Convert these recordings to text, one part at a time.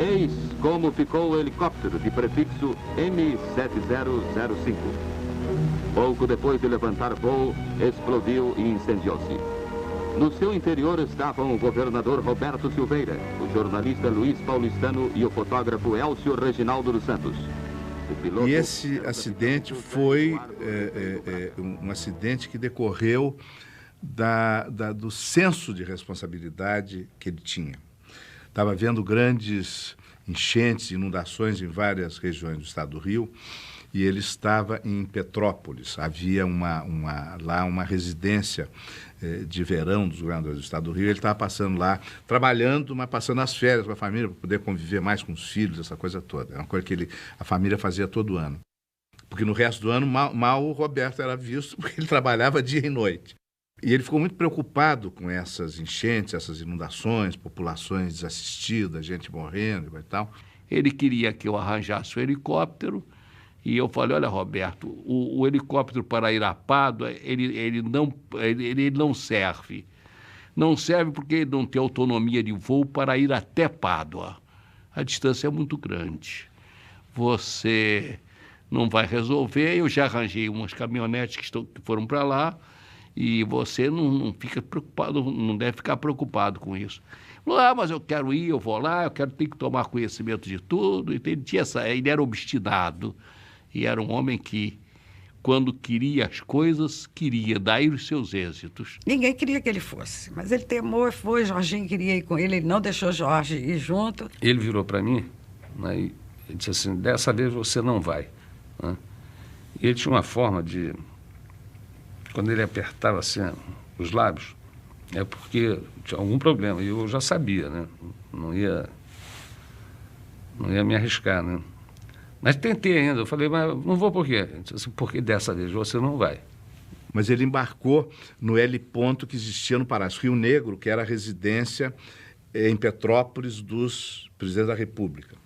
Eis como ficou o helicóptero de prefixo M7005. Pouco depois de levantar voo, explodiu e incendiou-se. No seu interior estavam o governador Roberto Silveira, o jornalista Luiz Paulistano e o fotógrafo Elcio Reginaldo dos Santos. E esse acidente foi um acidente que decorreu do senso de responsabilidade que ele tinha. Estava havendo grandes enchentes, inundações em várias regiões do estado do Rio, e ele estava em Petrópolis. Havia lá uma residência de verão dos governadores do estado do Rio. Ele estava passando lá, trabalhando, mas passando as férias com a família, para poder conviver mais com os filhos, essa coisa toda. É uma coisa que a família fazia todo ano. Porque no resto do ano, mal o Roberto era visto, porque ele trabalhava dia e noite. E ele ficou muito preocupado com essas enchentes, essas inundações, populações desassistidas, gente morrendo e tal. Ele queria que eu arranjasse o helicóptero, e eu falei, olha, Roberto, o helicóptero para ir a Pádua, ele não serve. Não serve porque ele não tem autonomia de voo para ir até Pádua. A distância é muito grande. Você não vai resolver. Eu já arranjei umas caminhonetes que foram para lá, e você não fica preocupado, não deve ficar preocupado com isso. Mas eu quero ir, eu vou lá, tenho que tomar conhecimento de tudo. Ele era obstinado. E era um homem que, quando queria as coisas, queria, daí os seus êxitos. Ninguém queria que ele fosse, mas ele temou e foi. Jorginho queria ir com ele não deixou Jorge ir junto. Ele virou para mim, né, e disse assim, dessa vez você não vai. Né? E ele tinha uma forma de, quando ele apertava assim os lábios, é porque tinha algum problema, e eu já sabia, né? Não ia me arriscar, né? Mas tentei ainda, eu falei, mas não vou por quê? Porque dessa vez você não vai. Mas ele embarcou no heliponto que existia no Palácio Rio Negro, que era a residência em Petrópolis dos presidentes da República.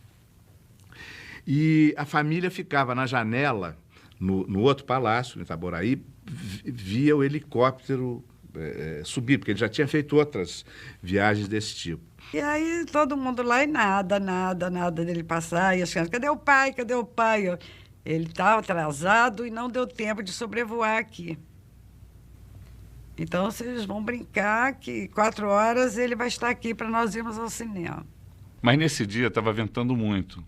E a família ficava na janela, no outro palácio, em Itaboraí, via o helicóptero subir, porque ele já tinha feito outras viagens desse tipo. E aí todo mundo lá e nada dele passar. E as crianças, cadê o pai? Cadê o pai? Ele estava atrasado e não deu tempo de sobrevoar aqui. Então vocês vão brincar que 4 horas ele vai estar aqui para nós irmos ao cinema. Mas nesse dia estava ventando muito.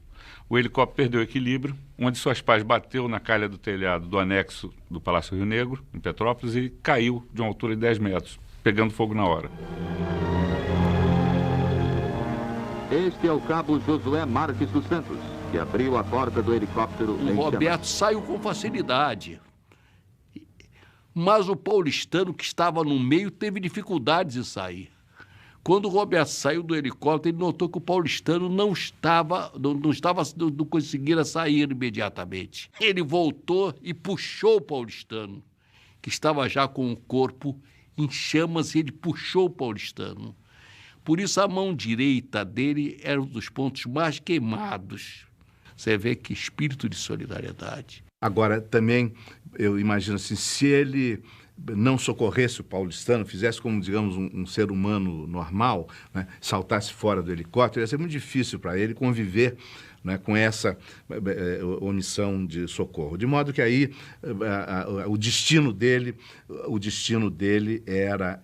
O helicóptero perdeu o equilíbrio, uma de suas pás bateu na calha do telhado do anexo do Palácio Rio Negro, em Petrópolis, e caiu de uma altura de 10 metros, pegando fogo na hora. Este é o cabo Josué Marques dos Santos, que abriu a porta do helicóptero. O Roberto saiu com facilidade. Mas o paulistano, que estava no meio, teve dificuldades em sair. Quando o Roberto saiu do helicóptero, ele notou que o paulistano não conseguia sair imediatamente. Ele voltou e puxou o paulistano, que estava já com o corpo em chamas, e ele puxou o paulistano. Por isso, a mão direita dele era um dos pontos mais queimados. Você vê que espírito de solidariedade. Agora, também, eu imagino assim, se ele não socorresse o paulistano, fizesse como, digamos, um ser humano normal, né, saltasse fora do helicóptero, ia ser muito difícil para ele conviver, né, com essa omissão de socorro. De modo que aí o destino dele era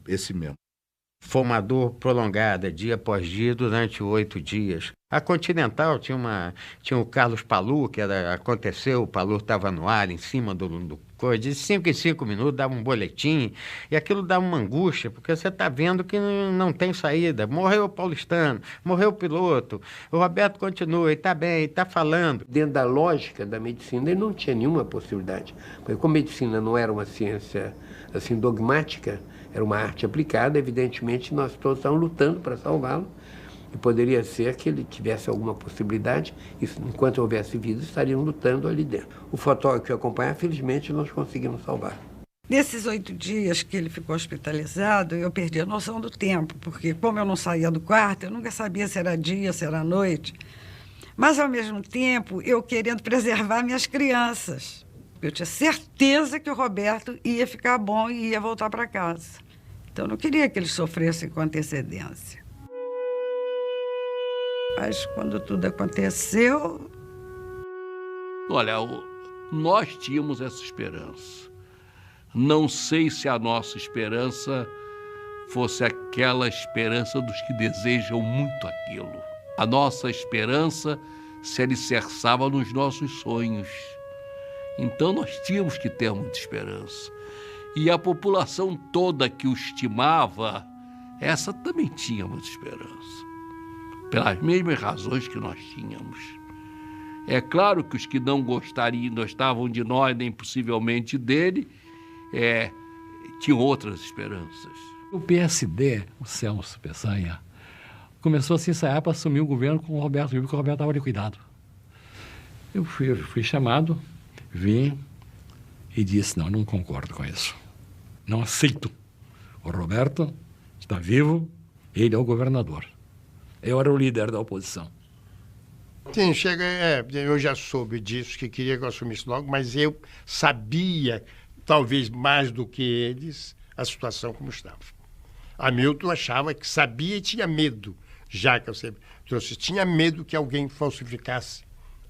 esse mesmo. Foi uma dor prolongada, dia após dia, durante 8 dias. A Continental tinha o Carlos Palu, aconteceu, o Palu estava no ar, em cima do coisa, de 5 em 5 minutos dava um boletim, e aquilo dava uma angústia, porque você está vendo que não tem saída. Morreu o paulistano, morreu o piloto, o Roberto continua, está bem, está falando. Dentro da lógica da medicina, ele não tinha nenhuma possibilidade, porque como a medicina não era uma ciência assim dogmática, era uma arte aplicada, evidentemente nós todos estávamos lutando para salvá-lo, e poderia ser que ele tivesse alguma possibilidade, e enquanto houvesse vida, estariam lutando ali dentro. O fotógrafo que o acompanha, felizmente, nós conseguimos salvar. Nesses 8 dias que ele ficou hospitalizado, eu perdi a noção do tempo, porque como eu não saía do quarto, eu nunca sabia se era dia, se era noite. Mas, ao mesmo tempo, eu querendo preservar minhas crianças. Eu tinha certeza que o Roberto ia ficar bom e ia voltar para casa. Então, eu não queria que eles sofressem com antecedência. Mas quando tudo aconteceu... Olha, nós tínhamos essa esperança. Não sei se a nossa esperança fosse aquela esperança dos que desejam muito aquilo. A nossa esperança se alicerçava nos nossos sonhos. Então nós tínhamos que ter muita esperança. E a população toda que o estimava, essa também tinha muita esperança. Pelas mesmas razões que nós tínhamos. É claro que os que não gostavam de nós, nem possivelmente dele, tinham outras esperanças. O PSD, o Celso Peçanha, começou a se ensaiar para assumir o governo com o Roberto Wilber, porque o Roberto estava liquidado. Eu fui chamado, vim e disse, não concordo com isso. Não aceito. O Roberto está vivo, ele é o governador. Eu era o líder da oposição. Sim, eu já soube disso, que queria que eu assumisse logo, mas eu sabia, talvez mais do que eles, a situação como estava. Hamilton achava que sabia e tinha medo, já que eu sempre trouxe, tinha medo que alguém falsificasse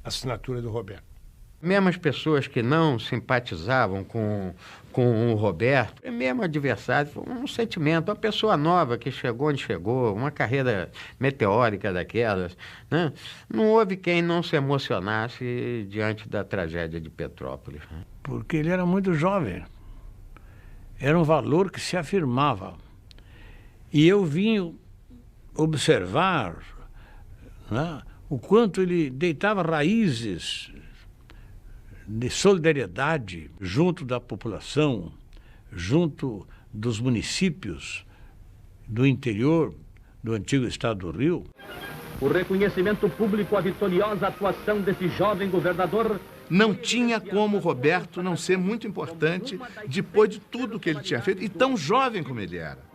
a assinatura do Roberto. Mesmo as pessoas que não simpatizavam com o Roberto, mesmo adversário, foi um sentimento, uma pessoa nova que chegou onde chegou, uma carreira meteórica daquelas, né? Não houve quem não se emocionasse diante da tragédia de Petrópolis. Né? Porque ele era muito jovem. Era um valor que se afirmava. E eu vim observar, né, o quanto ele deitava raízes de solidariedade junto da população, junto dos municípios do interior do antigo estado do Rio. O reconhecimento público à vitoriosa atuação desse jovem governador... Não tinha como o Roberto não ser muito importante depois de tudo que ele tinha feito e tão jovem como ele era.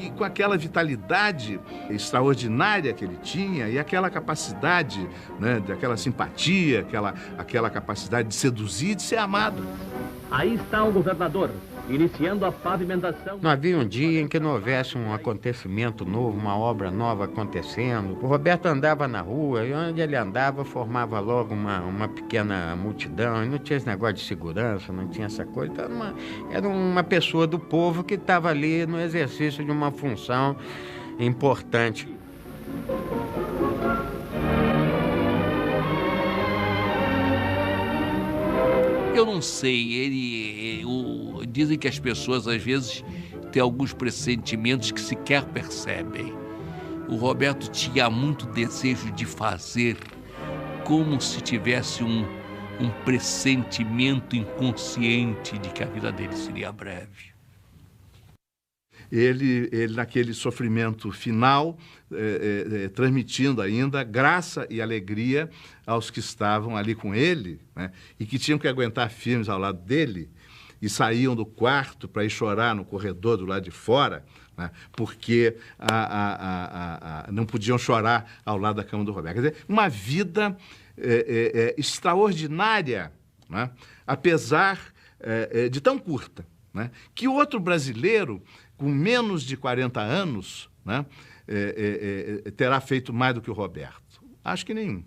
E com aquela vitalidade extraordinária que ele tinha e aquela capacidade, né, daquela simpatia, aquela capacidade de seduzir e de ser amado. Aí está o governador, iniciando a pavimentação... Não havia um dia em que não houvesse um acontecimento novo, uma obra nova acontecendo. O Roberto andava na rua e onde ele andava formava logo uma pequena multidão. E não tinha esse negócio de segurança, não tinha essa coisa. Então, era uma pessoa do povo que estava ali no exercício de uma função importante. Eu não sei, dizem que as pessoas às vezes têm alguns pressentimentos que sequer percebem. O Roberto tinha muito desejo de fazer, como se tivesse um pressentimento inconsciente de que a vida dele seria breve. Ele naquele sofrimento final, transmitindo ainda graça e alegria aos que estavam ali com ele, né, e que tinham que aguentar firmes ao lado dele e saíam do quarto para ir chorar no corredor do lado de fora, né, porque não podiam chorar ao lado da cama do Roberto. Quer dizer, uma vida extraordinária, né, apesar de tão curta, né, que outro brasileiro com menos de 40 anos, né, terá feito mais do que o Roberto? Acho que nenhum.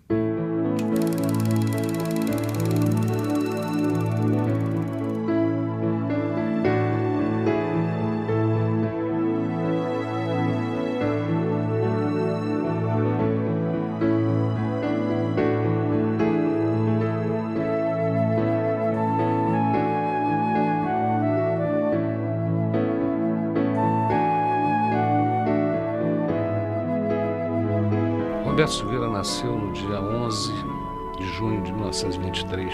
Roberto Silveira nasceu no dia 11 de junho de 1923,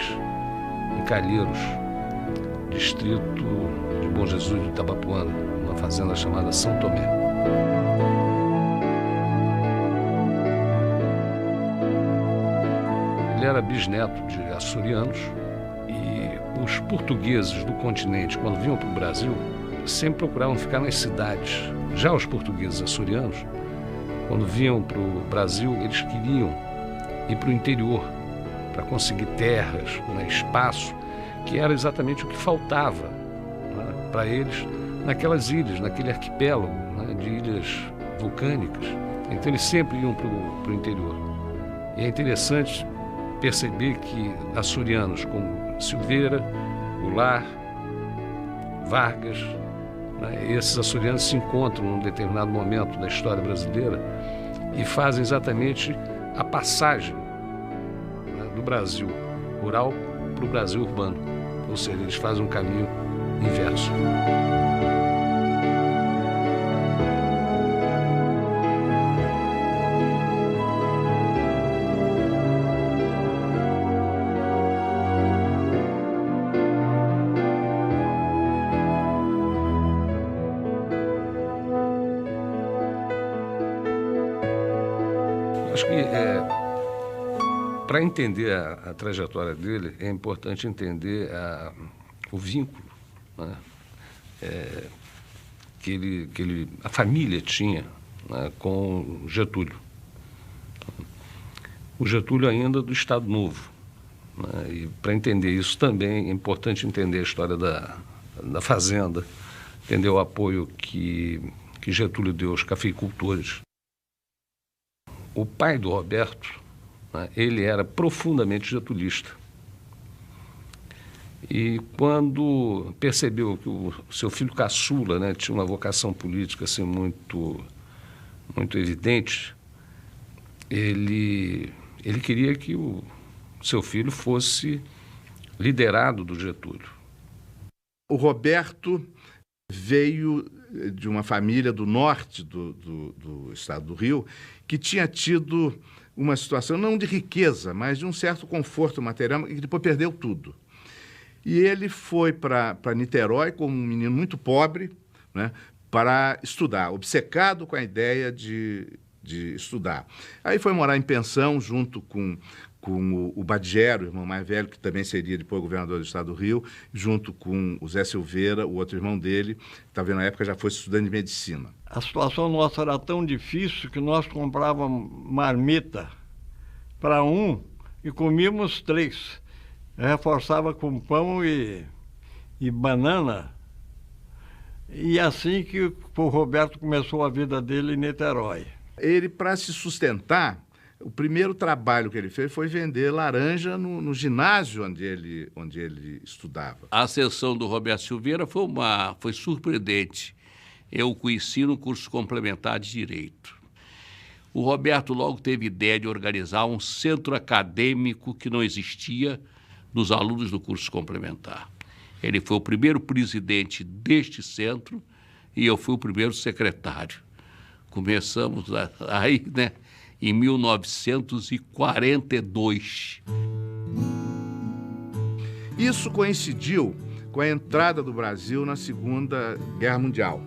em Calheiros, distrito de Bom Jesus do Itabapuana, numa fazenda chamada São Tomé. Ele era bisneto de açorianos e os portugueses do continente, quando vinham para o Brasil, sempre procuravam ficar nas cidades. Já os portugueses açorianos, quando vinham para o Brasil, eles queriam ir para o interior, para conseguir terras, né, espaço, que era exatamente o que faltava, né, para eles naquelas ilhas, naquele arquipélago, né, de ilhas vulcânicas. Então eles sempre iam para o interior. E é interessante perceber que açorianos como Silveira, Goulart, Vargas, né, esses açorianos se encontram num determinado momento da história brasileira e fazem exatamente a passagem, né, do Brasil rural para o Brasil urbano. Ou seja, eles fazem um caminho inverso. Acho que para entender a trajetória dele, é importante entender o vínculo, né, que a família tinha, né, com Getúlio. O Getúlio ainda do Estado Novo. Né, e para entender isso também é importante entender a história da fazenda, entender o apoio que Getúlio deu aos cafeicultores. O pai do Roberto, né, ele era profundamente getulista. E quando percebeu que o seu filho caçula, né, tinha uma vocação política assim, muito evidente, ele queria que o seu filho fosse liderado do Getúlio. O Roberto veio de uma família do norte do estado do Rio, que tinha tido uma situação não de riqueza, mas de um certo conforto material, e depois perdeu tudo. E ele foi para Niterói como um menino muito pobre, né, para estudar, obcecado com a ideia de estudar. Aí foi morar em pensão junto com o Badigero, o irmão mais velho, que também seria depois governador do estado do Rio, junto com o Zé Silveira, o outro irmão dele, que talvez na época já fosse estudante de medicina. A situação nossa era tão difícil que nós comprávamos marmita para um e comíamos 3. Reforçava com pão e banana. E assim que o Roberto começou a vida dele em Niterói. Ele, para se sustentar, o primeiro trabalho que ele fez foi vender laranja no ginásio onde ele estudava. A ascensão do Roberto Silveira foi surpreendente. Eu o conheci no curso complementar de Direito. O Roberto logo teve ideia de organizar um centro acadêmico que não existia dos alunos do curso complementar. Ele foi o primeiro presidente deste centro e eu fui o primeiro secretário. Começamos aí, né, em 1942. Isso coincidiu com a entrada do Brasil na Segunda Guerra Mundial.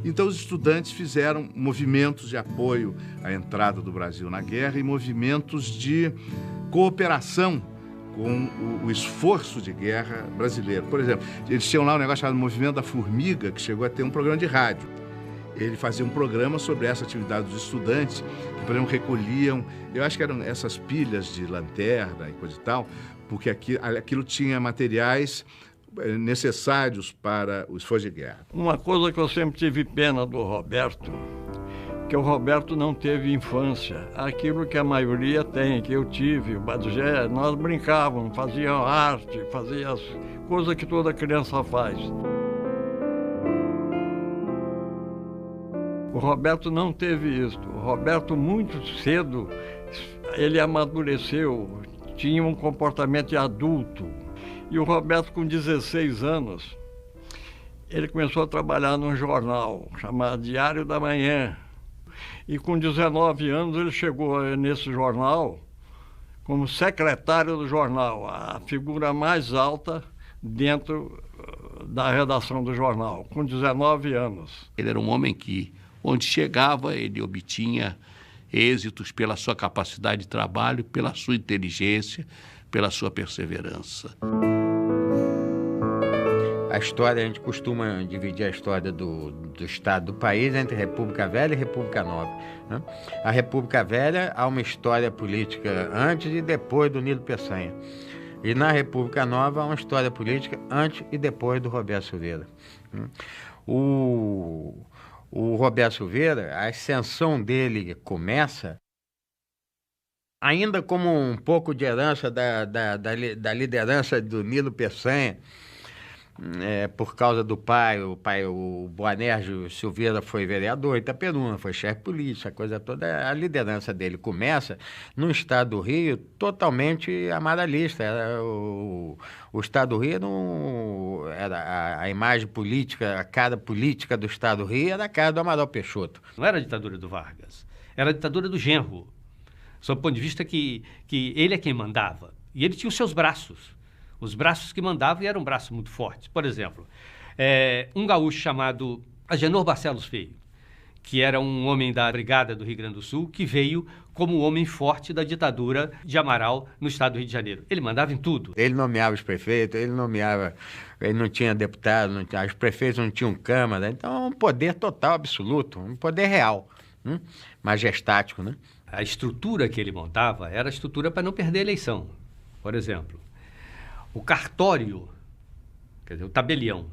Então, os estudantes fizeram movimentos de apoio à entrada do Brasil na guerra e movimentos de cooperação com o esforço de guerra brasileiro. Por exemplo, eles tinham lá um negócio chamado Movimento da Formiga, que chegou a ter um programa de rádio. Ele fazia um programa sobre essa atividade dos estudantes, que, por exemplo, recolhiam, eu acho que eram essas pilhas de lanterna e coisa e tal, porque aquilo tinha materiais necessários para o esforço de guerra. Uma coisa que eu sempre tive pena do Roberto, que o Roberto não teve infância. Aquilo que a maioria tem, que eu tive, o Badugé, nós brincávamos, fazíamos arte, fazíamos as coisas que toda criança faz. O Roberto não teve isso. O Roberto, muito cedo, ele amadureceu, tinha um comportamento de adulto. E o Roberto, com 16 anos, ele começou a trabalhar num jornal chamado Diário da Manhã. E com 19 anos ele chegou nesse jornal como secretário do jornal, a figura mais alta dentro da redação do jornal, com 19 anos. Ele era um homem que, onde chegava, ele obtinha êxitos pela sua capacidade de trabalho, pela sua inteligência, pela sua perseverança. A história, a gente costuma dividir a história do estado do país entre República Velha e República Nova, né? A República Velha há uma história política antes e depois do Nilo Peçanha. E na República Nova há uma história política antes e depois do Roberto Silveira. O O Roberto Silveira, a ascensão dele começa ainda como um pouco de herança da liderança do Nilo Peçanha, por causa do pai, o Boanerges Silveira foi vereador em Itaperuna, foi chefe político, a coisa toda, a liderança dele começa no estado do Rio totalmente amaralista. O estado do Rio era a imagem política, a cara política do estado do Rio era a cara do Amaral Peixoto. Não era a ditadura do Vargas, era a ditadura do genro, sob o ponto de vista que ele é quem mandava, e ele tinha os seus braços. Os braços que mandavam, e eram braços muito fortes. Por exemplo, um gaúcho chamado Agenor Barcelos Feio, que era um homem da Brigada do Rio Grande do Sul, que veio como um homem forte da ditadura de Amaral no estado do Rio de Janeiro. Ele mandava em tudo. Ele nomeava os prefeitos, ele não tinha deputado, os prefeitos não tinham Câmara, então um poder total, absoluto, um poder real, majestático, né? A estrutura que ele montava era a estrutura para não perder a eleição. Por exemplo, o cartório, quer dizer, o tabelião,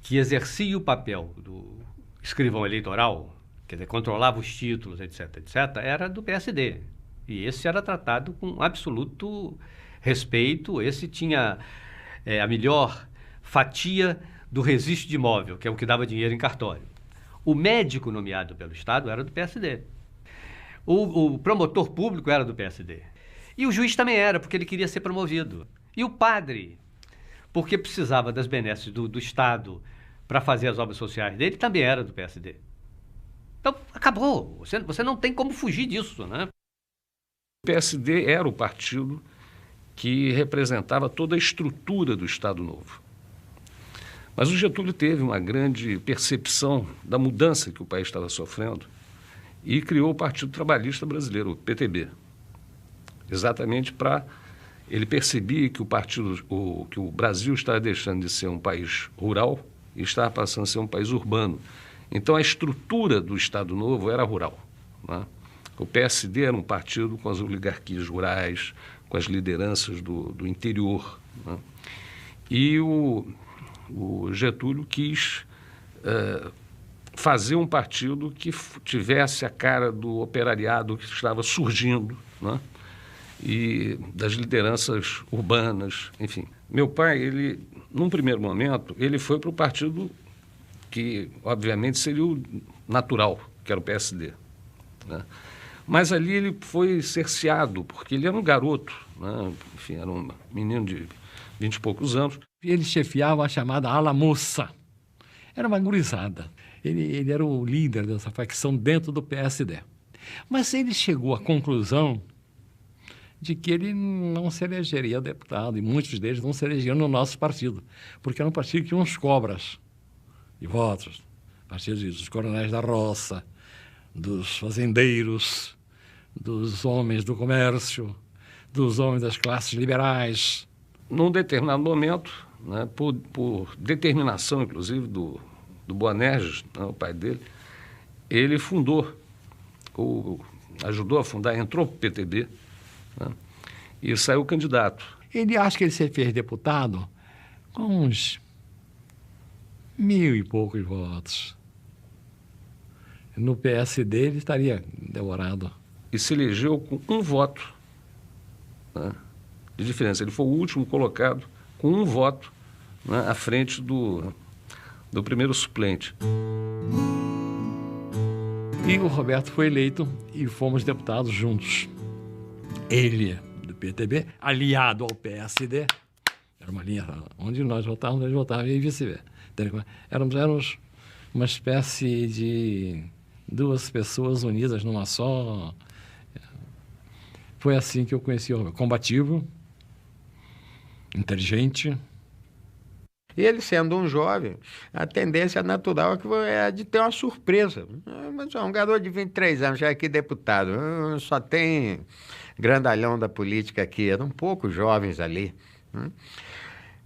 que exercia o papel do escrivão eleitoral, quer dizer, controlava os títulos, etc., era do PSD. E esse era tratado com absoluto respeito, esse tinha a melhor fatia do registro de imóvel, que é o que dava dinheiro em cartório. O médico nomeado pelo Estado era do PSD. O promotor público era do PSD. E o juiz também era, porque ele queria ser promovido. E o padre, porque precisava das benesses do Estado para fazer as obras sociais dele, também era do PSD. Então, acabou. Você não tem como fugir disso, né? O PSD era o partido que representava toda a estrutura do Estado Novo. Mas o Getúlio teve uma grande percepção da mudança que o país estava sofrendo e criou o Partido Trabalhista Brasileiro, o PTB, exatamente para... Ele percebia que que o Brasil estava deixando de ser um país rural e estava passando a ser um país urbano. Então, a estrutura do Estado Novo era rural, né? O PSD era um partido com as oligarquias rurais, com as lideranças do interior, né? E o Getúlio quis fazer um partido que tivesse a cara do operariado que estava surgindo, né? E das lideranças urbanas, enfim. Meu pai, ele, num primeiro momento, ele foi para o partido que, obviamente, seria o natural, que era o PSD, né? Mas ali ele foi cerceado, porque ele era um garoto, né? Enfim, era um menino de 20 e poucos anos. Ele chefiava a chamada ala moça. Era uma gurizada. Ele era o líder dessa facção dentro do PSD. Mas ele chegou à conclusão de que ele não se elegeria deputado, e muitos deles não se elegeriam no nosso partido, porque era um partido que tinha uns cobras de votos, partido dos coronéis da roça, dos fazendeiros, dos homens do comércio, dos homens das classes liberais. Num determinado momento, né, por determinação, inclusive, do Boanerges, né, o pai dele, ele ajudou a fundar, entrou para o PTB, né, e saiu candidato. Ele acha que ele se fez deputado com uns 1.000 e poucos votos. No PSD ele estaria devorado. E se elegeu com um voto, né, de diferença. Ele foi o último colocado com um voto, né, à frente do primeiro suplente. E o Roberto foi eleito e fomos deputados juntos. Ele, do PTB, aliado ao PSD, era uma linha onde nós votávamos, eles votavam e vice-versa. Éramos uma espécie de duas pessoas unidas numa só. Foi assim que eu conheci o Roberto. Combativo, inteligente. E ele, sendo um jovem, a tendência natural é de ter uma surpresa. Mas um garoto de 23 anos, já aqui deputado, só tem grandalhão da política aqui, eram poucos jovens ali.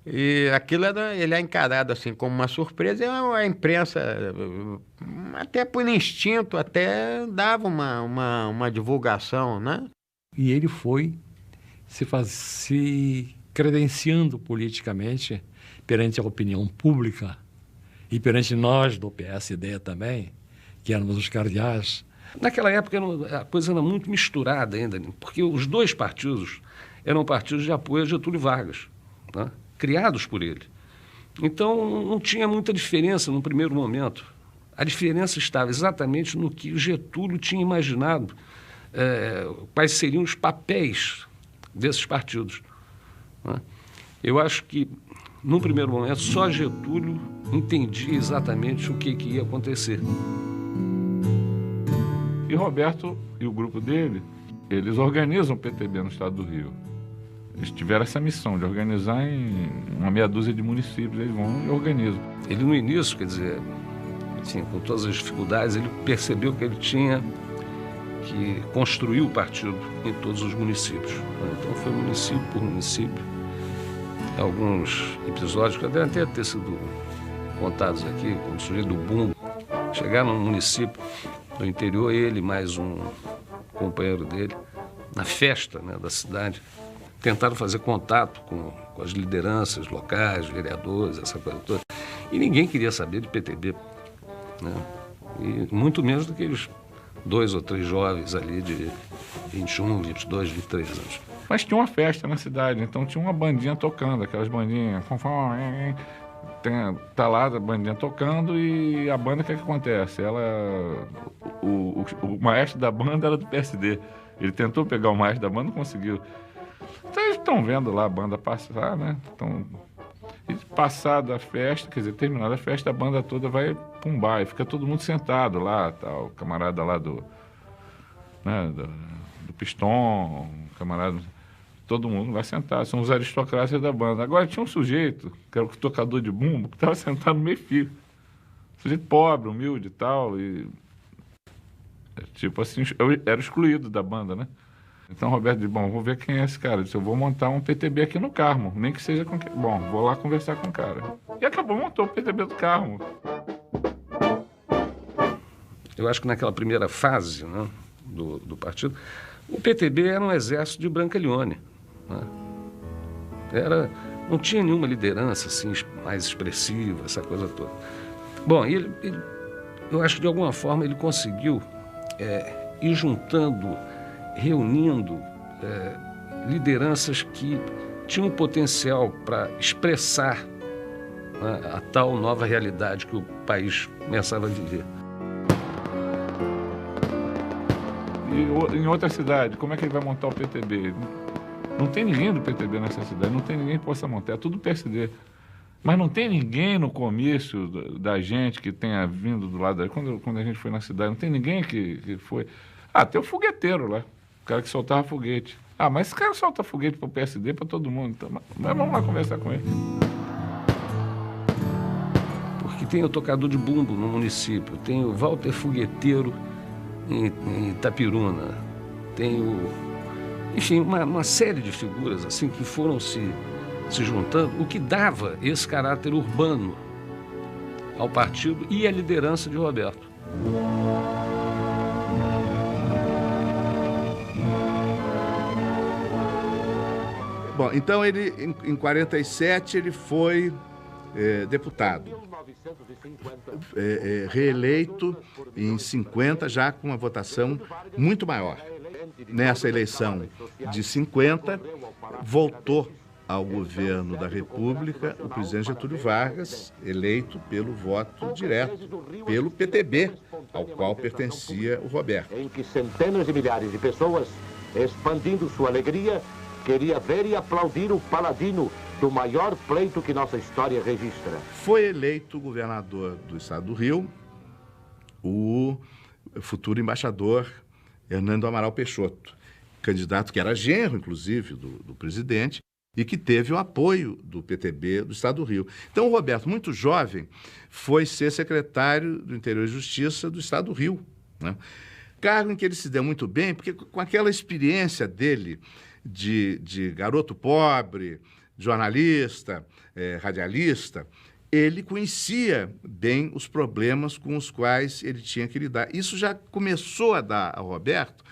E aquilo ele é encarado assim como uma surpresa, e a imprensa, até por instinto, até dava uma divulgação, né? E ele foi se credenciando politicamente perante a opinião pública e perante nós do PSD também, que éramos os cardeais. Naquela época a coisa era muito misturada ainda, porque os dois partidos eram partidos de apoio a Getúlio Vargas, né? Criados por ele. Então não tinha muita diferença no primeiro momento. A diferença estava exatamente no que o Getúlio tinha imaginado, quais seriam os papéis desses partidos, né? Eu acho que, num primeiro momento, só Getúlio entendia exatamente o que ia acontecer. E Roberto e o grupo dele, eles organizam o PTB no estado do Rio. Eles tiveram essa missão de organizar em uma meia dúzia de municípios, eles vão e organizam. Ele, no início, quer dizer, assim, com todas as dificuldades, ele percebeu que ele tinha que construir o partido em todos os municípios. Então foi município por município. Alguns episódios que devem até ter sido contados aqui, como o sujeito do Bumbo. Chegaram num município do interior, ele mais um companheiro dele, na festa, né, da cidade, tentaram fazer contato com as lideranças locais, vereadores, essa coisa toda. E ninguém queria saber de PTB, né? E muito menos daqueles 2 ou 3 jovens ali de 21, 22, 23 anos. Mas tinha uma festa na cidade, então tinha uma bandinha tocando, aquelas bandinhas... Tá lá a bandinha tocando e a banda, o que acontece? O maestro da banda era do PSD. Ele tentou pegar o maestro da banda, não conseguiu. Então eles estão vendo lá a banda passar, né? Então, passada a festa, quer dizer, terminada a festa, a banda toda vai para um bar e fica todo mundo sentado lá, tá, o camarada lá do Piston, o camarada... Todo mundo vai sentar, são os aristocratas da banda. Agora tinha um sujeito, que era o tocador de bumbo, que estava sentado no meio-fio. Sujeito pobre, humilde e tal. E, tipo assim, eu era excluído da banda, né? Então Roberto disse, bom, vou ver quem é esse cara. Eu disse, eu vou montar um PTB aqui no Carmo, nem que seja com... Bom, vou lá conversar com o cara. E acabou, montou o PTB do Carmo. Eu acho que naquela primeira fase, né, do partido, o PTB era um exército de Brancaleone. Não tinha nenhuma liderança assim, mais expressiva, essa coisa toda. Bom, eu acho que de alguma forma ele conseguiu ir juntando, reunindo lideranças que tinham potencial para expressar, né, a tal nova realidade que o país começava a viver. E em outra cidade, como é que ele vai montar o PTB? Não tem ninguém do PTB nessa cidade, não tem ninguém que possa montar, é tudo PSD. Mas não tem ninguém no comício da gente que tenha vindo do lado... Quando a gente foi na cidade, não tem ninguém que foi... Tem o fogueteiro lá, o cara que soltava foguete. Mas esse cara solta foguete para o PSD, para todo mundo. Então, mas vamos lá conversar com ele. Porque tem o tocador de bumbo no município, tem o Walter Fogueteiro em Itapiruna, tem enfim, uma série de figuras assim que foram se juntando, o que dava esse caráter urbano ao partido e à liderança de Roberto. Bom, então ele, em 47, ele foi deputado. Reeleito em 50, já com uma votação muito maior. Nessa eleição de 50, voltou ao governo da República o presidente Getúlio Vargas, eleito pelo voto direto, pelo PTB, ao qual pertencia o Roberto. Em que centenas de milhares de pessoas, expandindo sua alegria, queria ver e aplaudir o paladino do maior pleito que nossa história registra. Foi eleito governador do estado do Rio o futuro embaixador Hernando Amaral Peixoto, candidato que era genro, inclusive, do presidente, e que teve o apoio do PTB do estado do Rio. Então, o Roberto, muito jovem, foi ser secretário do Interior e Justiça do estado do Rio, né? Cargo em que ele se deu muito bem, porque com aquela experiência dele de garoto pobre, jornalista, radialista, ele conhecia bem os problemas com os quais ele tinha que lidar. Isso já começou a dar ao Roberto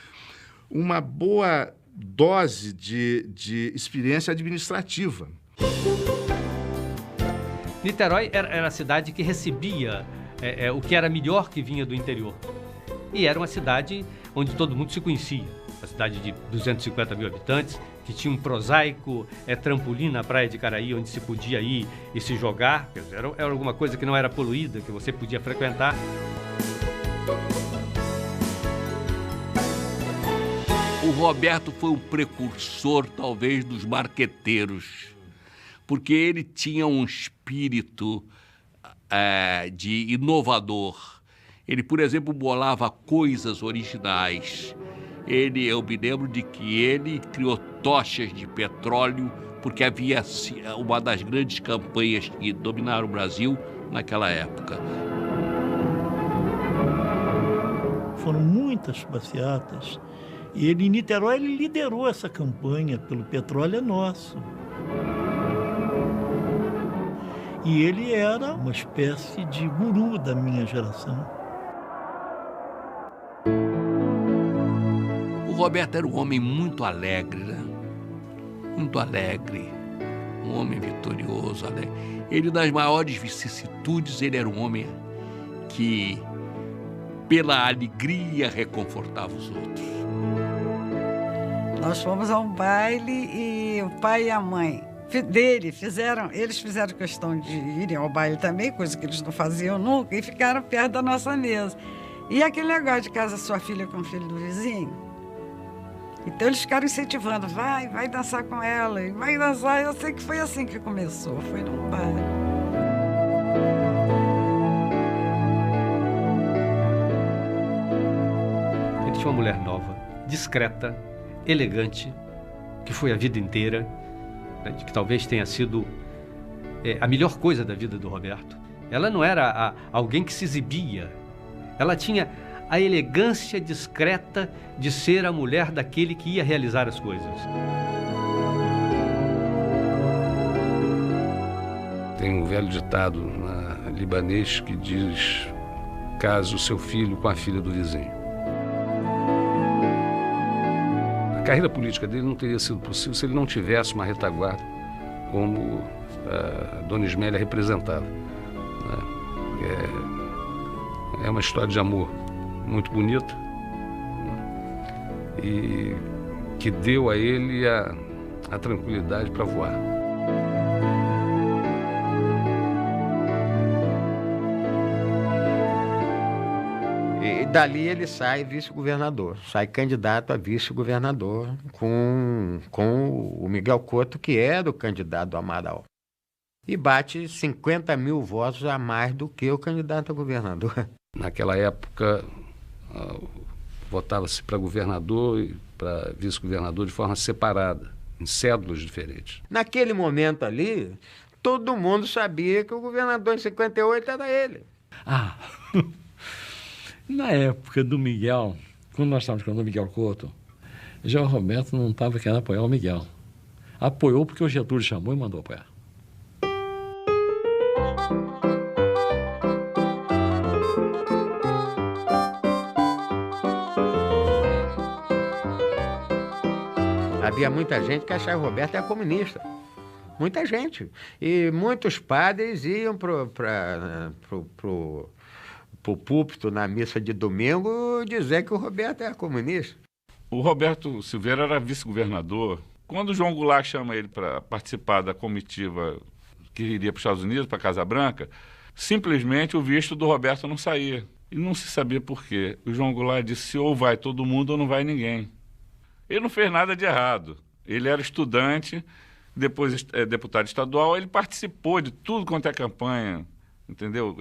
uma boa dose de experiência administrativa. Niterói era a cidade que recebia o que era melhor que vinha do interior. E era uma cidade onde todo mundo se conhecia. Uma cidade de 250 mil habitantes, que tinha um prosaico trampolim na praia de Caraí, onde se podia ir e se jogar. Quer dizer, era alguma coisa que não era poluída, que você podia frequentar. O Roberto foi um precursor, talvez, dos marqueteiros, porque ele tinha um espírito de inovador. Ele, por exemplo, bolava coisas originais. Eu me lembro de que ele criou tochas de petróleo, porque havia uma das grandes campanhas que dominaram o Brasil naquela época. Foram muitas passeatas. E ele, em Niterói, ele liderou essa campanha pelo petróleo é nosso. E ele era uma espécie de guru da minha geração. O Roberto era um homem muito alegre, né? Muito alegre. Um homem vitorioso, alegre. Ele, nas maiores vicissitudes, ele era um homem que, pela alegria, reconfortava os outros. Nós fomos a um baile e o pai e a mãe dele eles fizeram questão de irem ao baile também, coisa que eles não faziam nunca, e ficaram perto da nossa mesa. E aquele negócio de casa sua filha com o filho do vizinho. Então eles ficaram incentivando, vai dançar com ela, e vai dançar. Eu sei que foi assim que começou, foi num baile. Ele tinha uma mulher nova, discreta, elegante, que foi a vida inteira, né, que talvez tenha sido a melhor coisa da vida do Roberto. Ela não era alguém que se exibia, ela tinha a elegância discreta de ser a mulher daquele que ia realizar as coisas. Tem um velho ditado libanês que diz: case o seu filho com a filha do vizinho. A carreira política dele não teria sido possível se ele não tivesse uma retaguarda como a Dona Ismélia representava. É uma história de amor muito bonita e que deu a ele a tranquilidade para voar. E dali ele sai vice-governador, sai candidato a vice-governador com o Miguel Couto, que era o candidato do Amaral. E bate 50 mil votos a mais do que o candidato a governador. Naquela época, votava-se para governador e para vice-governador de forma separada, em cédulas diferentes. Naquele momento ali, todo mundo sabia que o governador em 58 era ele. Na época do Miguel, quando nós estávamos com o Miguel Couto, já o Roberto não estava querendo apoiar o Miguel. Apoiou porque o Getúlio chamou e mandou apoiar. Havia muita gente que achava que o Roberto era comunista. Muita gente. E muitos padres iam pro púlpito na missa de domingo dizer que o Roberto era comunista. O Roberto Silveira era vice-governador. Quando o João Goulart chama ele para participar da comitiva que iria para os Estados Unidos, para a Casa Branca, simplesmente o visto do Roberto não saía. E não se sabia por quê. O João Goulart disse: ou vai todo mundo ou não vai ninguém. Ele não fez nada de errado. Ele era estudante, depois deputado estadual, ele participou de tudo quanto é campanha, entendeu?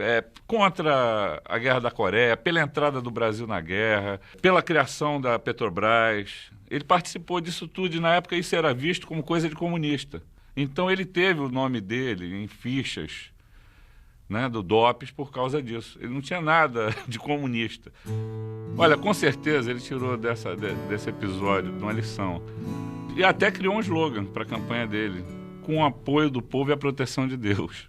Contra a Guerra da Coreia, pela entrada do Brasil na guerra, pela criação da Petrobras. Ele participou disso tudo e na época isso era visto como coisa de comunista. Então ele teve o nome dele em fichas, né, do DOPS por causa disso. Ele não tinha nada de comunista. Olha, com certeza ele tirou desse episódio uma lição. E até criou um slogan para a campanha dele: com o apoio do povo e a proteção de Deus.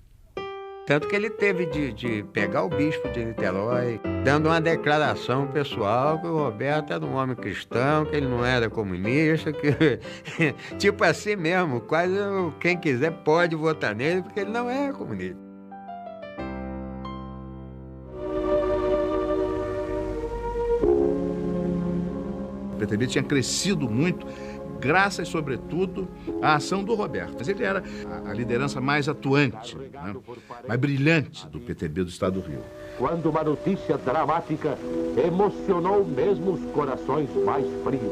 Tanto que ele teve de pegar o bispo de Niterói, dando uma declaração pessoal que o Roberto era um homem cristão, que ele não era comunista, que tipo assim mesmo, quase quem quiser pode votar nele, porque ele não é comunista. O PTB tinha crescido muito, graças, sobretudo, à ação do Roberto. Mas ele era a liderança mais atuante, né, mais brilhante do PTB do Estado do Rio. Quando uma notícia dramática emocionou mesmo os corações mais frios.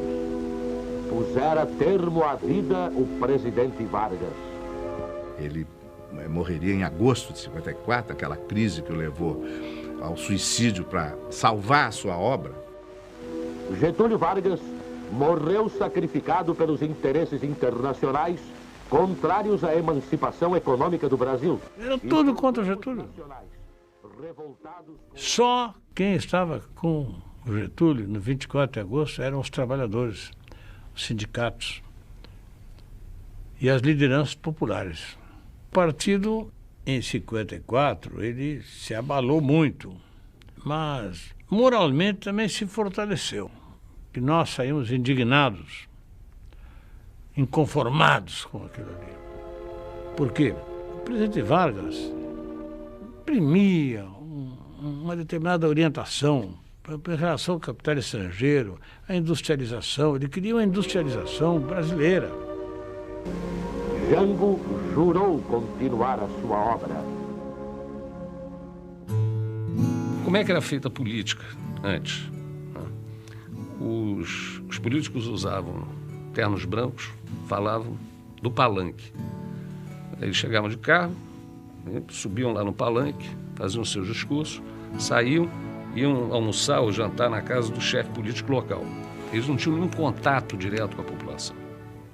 Pusera termo à vida o presidente Vargas. Ele morreria em agosto de 54, aquela crise que o levou ao suicídio para salvar a sua obra. Getúlio Vargas morreu sacrificado pelos interesses internacionais contrários à emancipação econômica do Brasil. Era tudo contra Getúlio. Só quem estava com o Getúlio no 24 de agosto eram os trabalhadores, os sindicatos e as lideranças populares. O partido, em 54, ele se abalou muito, mas moralmente também se fortaleceu. Que nós saímos indignados, inconformados com aquilo ali. Por quê? O presidente Vargas imprimia uma determinada orientação em relação ao capital estrangeiro, à industrialização. Ele queria uma industrialização brasileira. Jango jurou continuar a sua obra. Como é que era feita a política antes? Os políticos usavam ternos brancos, falavam do palanque. Eles chegavam de carro, subiam lá no palanque, faziam seus discursos, saíam, iam almoçar ou jantar na casa do chefe político local. Eles não tinham nenhum contato direto com a população.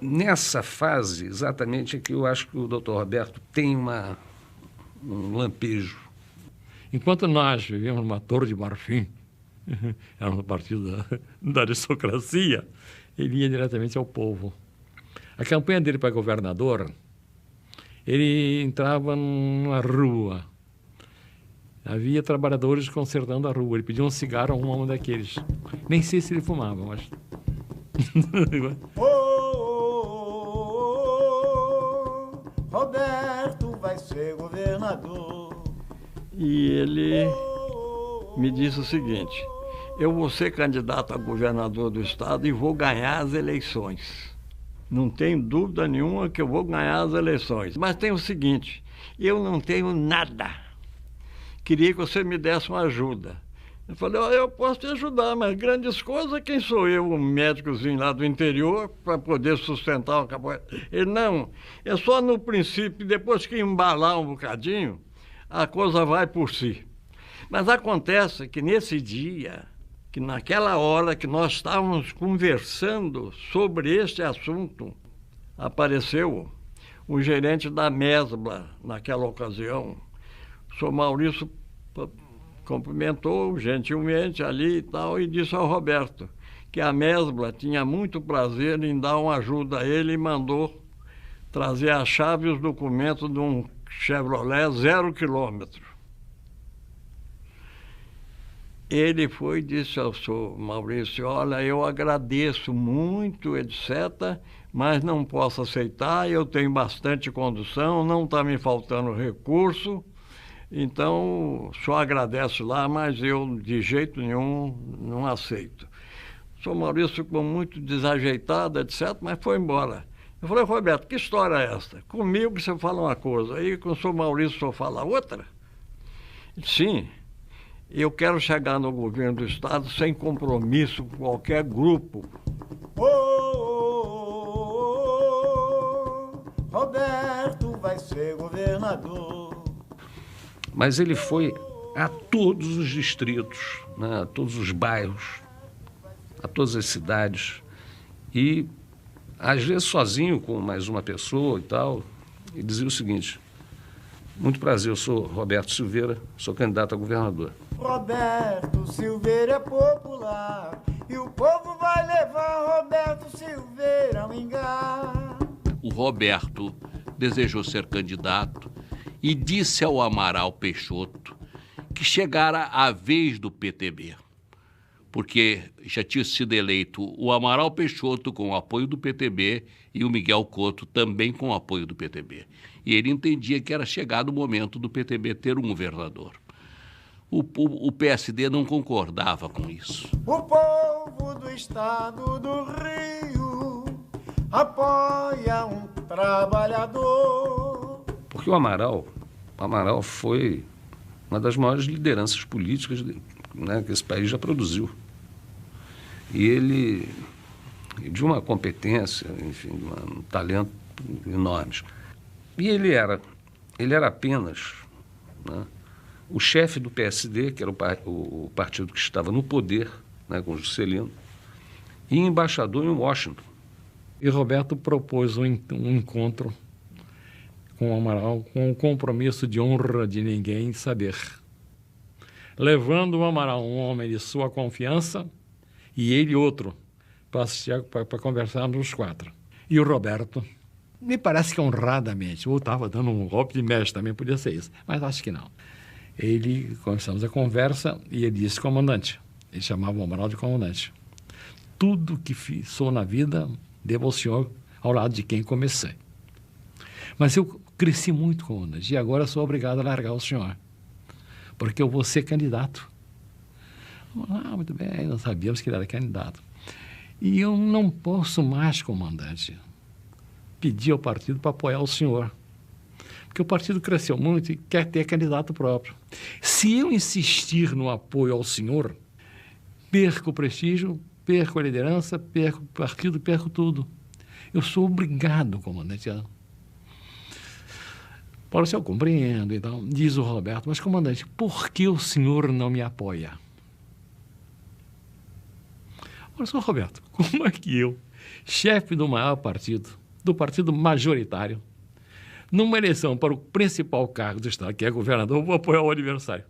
Nessa fase, exatamente, é que eu acho que o Dr. Roberto tem um lampejo. Enquanto nós vivíamos numa torre de marfim, era um partido da aristocracia, ele ia diretamente ao povo. A campanha dele para governador, ele entrava numa rua. Havia trabalhadores consertando a rua. Ele pedia um cigarro a um daqueles. Nem sei se ele fumava, mas... Roberto vai ser governador. E ele me disse o seguinte: eu vou ser candidato a governador do estado e vou ganhar as eleições. Não tenho dúvida nenhuma que eu vou ganhar as eleições. Mas tem o seguinte, eu não tenho nada. Queria que você me desse uma ajuda. Eu falei, eu posso te ajudar, mas grandes coisas, quem sou eu, um médicozinho lá do interior, para poder sustentar uma campanha? Ele, não, é só no princípio, depois que embalar um bocadinho, a coisa vai por si. Mas acontece que nesse dia, que naquela hora que nós estávamos conversando sobre este assunto, apareceu o gerente da Mesbla, naquela ocasião. O senhor Maurício cumprimentou gentilmente ali e tal, e disse ao Roberto que a Mesbla tinha muito prazer em dar uma ajuda a ele e mandou trazer a chave e os documentos de um Chevrolet 0 quilômetro. Ele foi e disse ao senhor Maurício, olha, eu agradeço muito, etc., mas não posso aceitar, eu tenho bastante condução, não está me faltando recurso, então o senhor agradece lá, mas eu de jeito nenhum não aceito. O senhor Maurício ficou muito desajeitado, etc., mas foi embora. Eu falei, Roberto, que história é esta? Comigo você fala uma coisa, aí com o senhor Maurício o senhor fala outra? Ele disse, sim, eu quero chegar no governo do estado sem compromisso com qualquer grupo. Roberto vai ser governador. Mas ele foi a todos os distritos, né, a todos os bairros, a todas as cidades, e às vezes sozinho com mais uma pessoa e tal, e dizia o seguinte, muito prazer, eu sou Roberto Silveira, sou candidato a governador. Roberto Silveira é popular e o povo vai levar Roberto Silveira ao engar. O Roberto desejou ser candidato e disse ao Amaral Peixoto que chegara a vez do PTB, porque já tinha sido eleito o Amaral Peixoto com o apoio do PTB e o Miguel Couto também com o apoio do PTB. E ele entendia que era chegado o momento do PTB ter um governador. o PSD não concordava com isso. O povo do estado do Rio apoia um trabalhador. Porque o Amaral foi uma das maiores lideranças políticas, né, que esse país já produziu. E ele, de uma competência, enfim, de um talento enormes. E ele era apenas, né, o chefe do PSD, que era o partido que estava no poder, né, com Juscelino, e embaixador em Washington. E Roberto propôs um encontro com o Amaral com o compromisso de honra de ninguém saber. Levando o Amaral, um homem de sua confiança, e ele outro, para conversarmos os quatro. E o Roberto, me parece que honradamente, ou estava dando um golpe de mestre, também podia ser isso, mas acho que não. Começamos a conversa e ele disse: comandante, ele chamava o Amaral de comandante, tudo que sou na vida, devo ao senhor, ao lado de quem comecei. Mas eu cresci muito, comandante, e agora sou obrigado a largar o senhor, porque eu vou ser candidato. Muito bem, nós sabíamos que ele era candidato. E eu não posso mais, comandante, pedir ao partido para apoiar o senhor, porque o partido cresceu muito e quer ter candidato próprio. Se eu insistir no apoio ao senhor, perco o prestígio, perco a liderança, perco o partido, perco tudo. Eu sou obrigado, comandante. Paulo, eu compreendo, então, diz o Roberto, mas, comandante, por que o senhor não me apoia? Olha só, Roberto, como é que eu, chefe do maior partido, do partido majoritário, numa eleição para o principal cargo do Estado, que é governador, vou apoiar o adversário?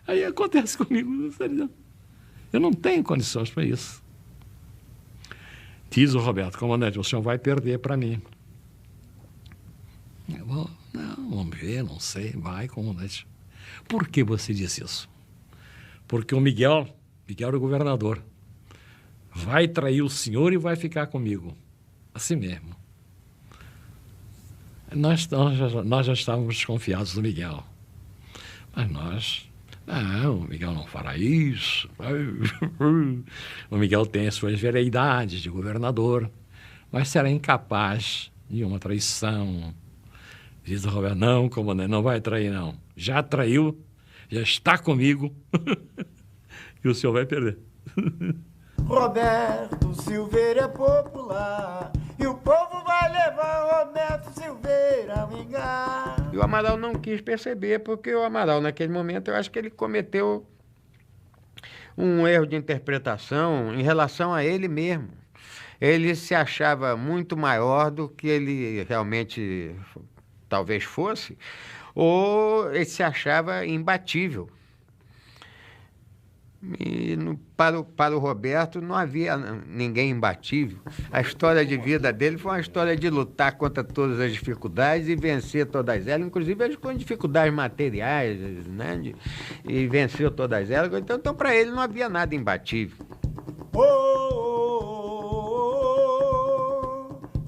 Aí acontece comigo, eu não tenho condições para isso. Diz o Roberto, comandante, o senhor vai perder para mim. Vamos ver, não sei, vai, comandante. Por que você disse isso? Porque o Miguel era o governador, vai trair o senhor e vai ficar comigo. Assim mesmo. Nós já estávamos desconfiados do Miguel. Mas o Miguel não fará isso. O Miguel tem as suas veleidades de governador, mas será incapaz de uma traição. Diz o Roberto, não, comandante, não vai trair, não. Já traiu, já está comigo e o senhor vai perder. Roberto Silveira é popular e o povo vai levar Roberto Silveira ao engar. E o Amaral não quis perceber, porque o Amaral, naquele momento, eu acho que ele cometeu um erro de interpretação em relação a ele mesmo. Ele se achava muito maior do que ele realmente talvez fosse, ou ele se achava imbatível. E para o Roberto não havia ninguém imbatível. A história de vida dele foi uma história de lutar contra todas as dificuldades e vencer todas elas, inclusive com dificuldades materiais, né? E venceu todas elas. Então para ele não havia nada imbatível.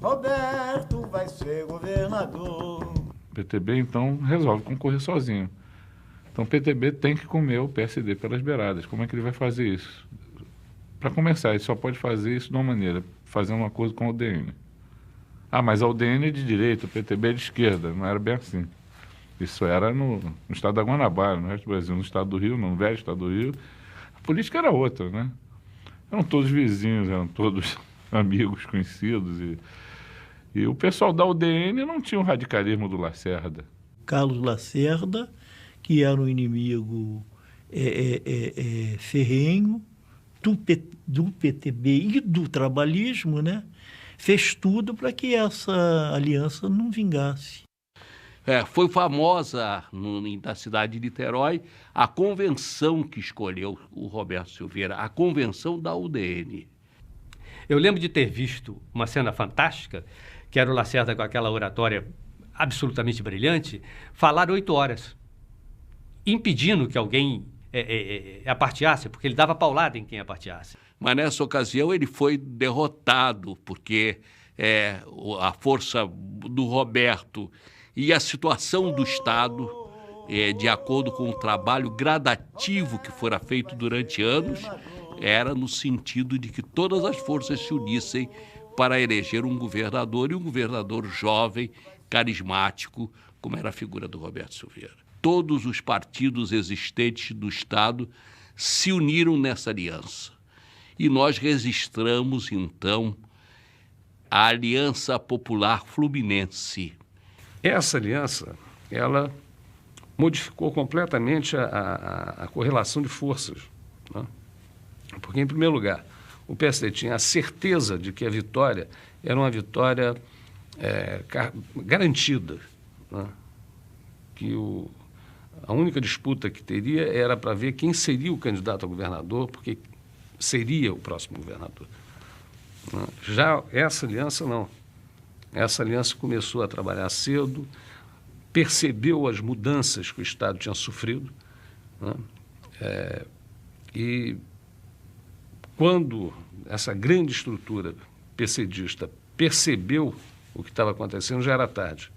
Roberto vai ser governador. O PTB, então, resolve concorrer sozinho. Então, o PTB tem que comer o PSD pelas beiradas. Como é que ele vai fazer isso? Para começar, ele só pode fazer isso de uma maneira, fazendo um acordo com a UDN. Mas a UDN é de direita, o PTB é de esquerda. Não era bem assim. Isso era no estado da Guanabara, no resto do Brasil. No estado do Rio, no velho estado do Rio, a política era outra, né? Eram todos vizinhos, eram todos amigos, conhecidos. E o pessoal da UDN não tinha o radicalismo do Lacerda. Carlos Lacerda, que era um inimigo ferrenho do PTB e do trabalhismo, né? Fez tudo para que essa aliança não vingasse. Foi famosa na cidade de Niterói a convenção que escolheu o Roberto Silveira, a convenção da UDN. Eu lembro de ter visto uma cena fantástica, que era o Lacerda com aquela oratória absolutamente brilhante, falar 8 horas, impedindo que alguém aparteasse, porque ele dava paulada em quem aparteasse. Mas nessa ocasião ele foi derrotado, porque a força do Roberto e a situação do Estado de acordo com o trabalho gradativo que fora feito durante anos, era no sentido de que todas as forças se unissem para eleger um governador, e um governador jovem, carismático, como era a figura do Roberto Silveira. Todos os partidos existentes do Estado se uniram nessa aliança. E nós registramos, então, a Aliança Popular Fluminense. Essa aliança, ela modificou completamente a correlação de forças, né? Porque, em primeiro lugar, o PSD tinha a certeza de que a vitória era uma vitória garantida, né? Que a única disputa que teria era para ver quem seria o candidato a governador, porque seria o próximo governador. Já essa aliança, não. Essa aliança começou a trabalhar cedo, percebeu as mudanças que o Estado tinha sofrido, né? E quando essa grande estrutura PCdista percebeu o que estava acontecendo, já era tarde.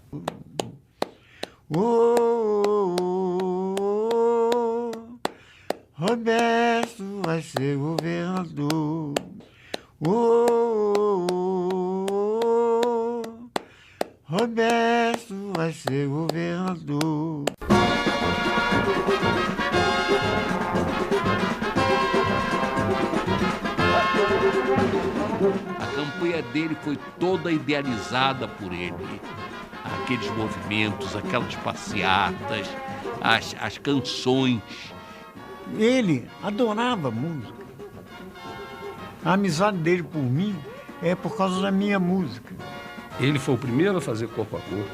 Roberto vai ser governador. Roberto vai ser governador. A campanha dele foi toda idealizada por ele. Aqueles movimentos, aquelas passeatas, as canções. Ele adorava música. A amizade dele por mim é por causa da minha música. Ele foi o primeiro a fazer corpo a corpo,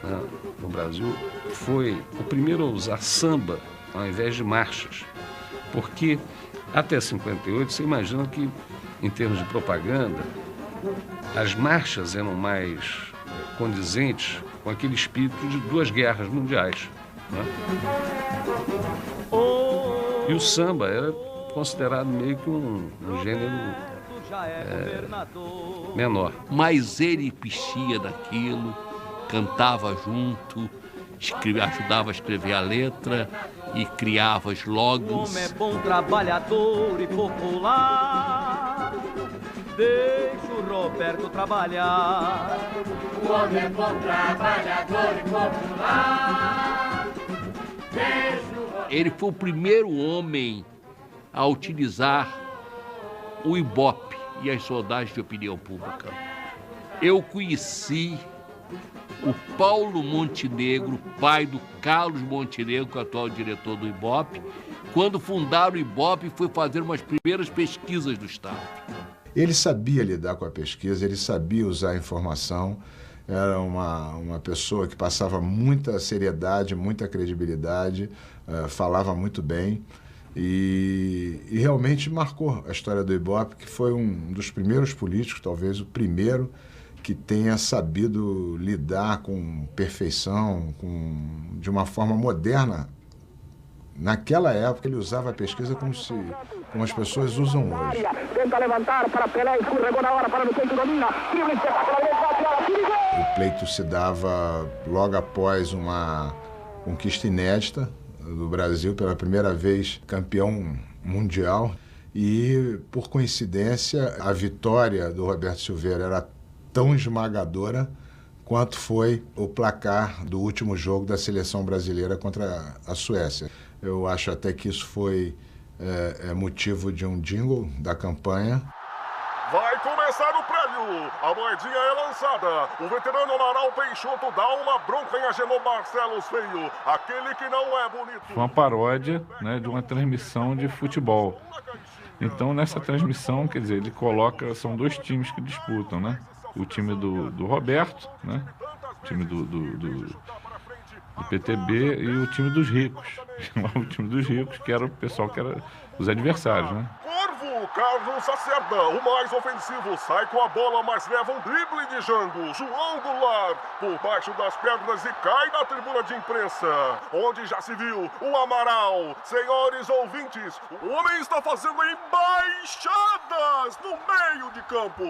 né, no Brasil. Foi o primeiro a usar samba ao invés de marchas. Porque até 58, você imagina que, em termos de propaganda, as marchas eram mais condizentes com aquele espírito de duas guerras mundiais, né? E o samba era considerado meio que um gênero menor. Mas ele piscia daquilo, cantava junto, ajudava a escrever a letra e criava slogans. O homem é bom trabalhador e popular, deixa o Roberto trabalhar. O homem é bom trabalhador e popular, deixa o... Ele foi o primeiro homem a utilizar o Ibope e as sondagens de opinião pública. Eu conheci o Paulo Montenegro, pai do Carlos Montenegro, que é o atual diretor do Ibope, quando fundaram o Ibope, foi fazer umas primeiras pesquisas do Estado. Ele sabia lidar com a pesquisa, ele sabia usar a informação, era uma pessoa que passava muita seriedade, muita credibilidade, falava muito bem e realmente marcou a história do Ibope, que foi um dos primeiros políticos, talvez o primeiro, que tenha sabido lidar com perfeição, de uma forma moderna. Naquela época, ele usava a pesquisa como as pessoas usam hoje. Tenta levantar para Pelé, escorregou na hora, para no peito, domina. O pleito se dava logo após uma conquista inédita do Brasil, pela primeira vez campeão mundial. E, por coincidência, a vitória do Roberto Silveira era tão esmagadora quanto foi o placar do último jogo da seleção brasileira contra a Suécia. Eu acho até que isso foi motivo de um jingle da campanha. Vai começar o prêmio. A moedinha é lançada. O veterano Amaral Peixoto dá uma bronca em Agenor Barcelos Feio. Aquele que não é bonito. Foi uma paródia, né, de uma transmissão de futebol. Então, nessa transmissão, quer dizer, ele coloca... São dois times que disputam, né? O time do Roberto, né? O time do PTB e o time dos ricos. O time dos ricos, que era o pessoal que era os adversários, né? Corvo! Carlos acerta. O mais ofensivo sai com a bola, mas leva um drible de Jango. João Goulart por baixo das pernas e cai na tribuna de imprensa, onde já se viu o Amaral. Senhores ouvintes, o homem está fazendo embaixadas no meio de campo.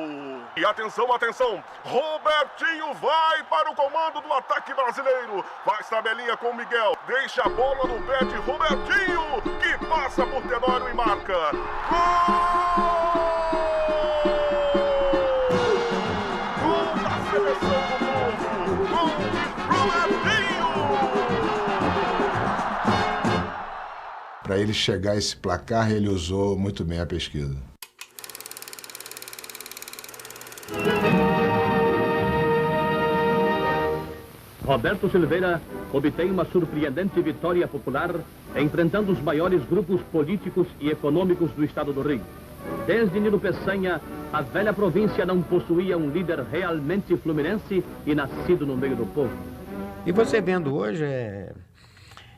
E atenção, atenção. Robertinho vai para o comando do ataque brasileiro. Faz tabelinha com o Miguel. Deixa a bola no pé de Robertinho, que passa por Tenório e marca. Gol da seleção do povo. Gol de Robertinho. Para ele chegar a esse placar, ele usou muito bem a pesquisa. Roberto Silveira obtém uma surpreendente vitória popular enfrentando os maiores grupos políticos e econômicos do estado do Rio. Desde Nilo Peçanha, a velha província não possuía um líder realmente fluminense e nascido no meio do povo. E você vendo hoje,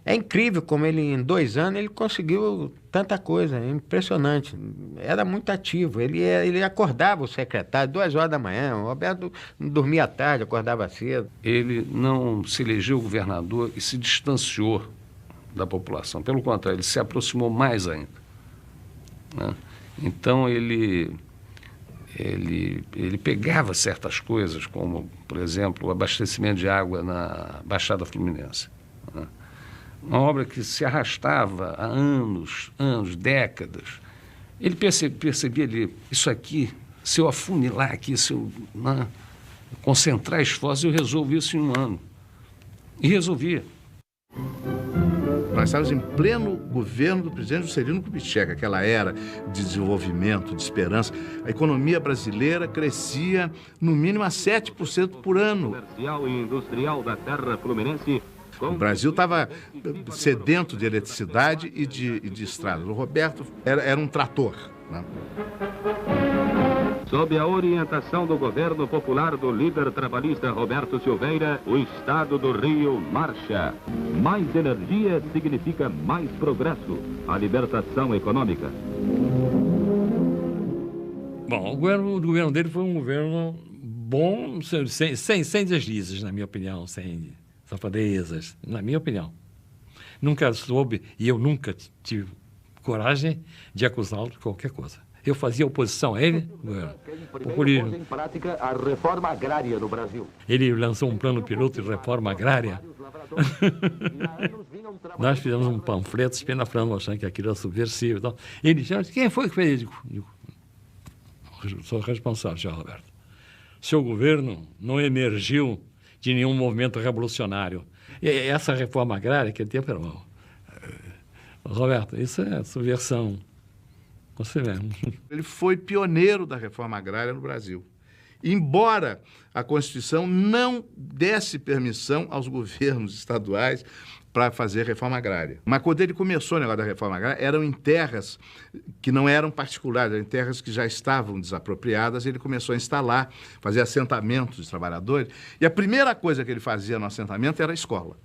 é incrível como ele, em 2 anos, ele conseguiu tanta coisa, é impressionante. Era muito ativo, ele acordava o secretário 2 horas da manhã, o Roberto dormia à tarde, acordava cedo. Ele não se elegeu governador e se distanciou da população. Pelo contrário, ele se aproximou mais ainda, né? Então, ele pegava certas coisas, como, por exemplo, o abastecimento de água na Baixada Fluminense, né? Uma obra que se arrastava há anos, décadas. Ele percebia ali, isso aqui, se eu afunilar aqui, se eu concentrar esforços, eu resolvo isso em 1 ano. E resolvia. Nós estávamos em pleno governo do presidente Juscelino Kubitschek, aquela era de desenvolvimento, de esperança. A economia brasileira crescia no mínimo a 7% por ano. Comercial e industrial da terra fluminense. O Brasil estava sedento de eletricidade e de estradas. O Roberto era um trator, né? Sob a orientação do governo popular do líder trabalhista Roberto Silveira, o estado do Rio marcha. Mais energia significa mais progresso, a libertação econômica. Bom, o governo dele foi um governo bom, sem deslizes, na minha opinião, sem safadezas, na minha opinião. Nunca soube, e eu nunca tive coragem de acusá-lo de qualquer coisa. Eu fazia oposição a ele, populismo. Em prática a reforma agrária no Brasil. Ele lançou um plano piloto de reforma agrária. Nós fizemos um panfleto espinafrando, mostrando que aquilo era subversivo e tal. Ele disse, quem foi que fez? Eu sou responsável, senhor Roberto. Seu governo não emergiu de nenhum movimento revolucionário. E essa reforma agrária, que tempo era... Roberto, isso é subversão. Você vê. Ele foi pioneiro da reforma agrária no Brasil. Embora a Constituição não desse permissão aos governos estaduais para fazer reforma agrária. Mas quando ele começou o negócio da reforma agrária, eram em terras que não eram particulares, eram em terras que já estavam desapropriadas. Ele começou a instalar, fazer assentamentos de trabalhadores. E a primeira coisa que ele fazia no assentamento era a escola.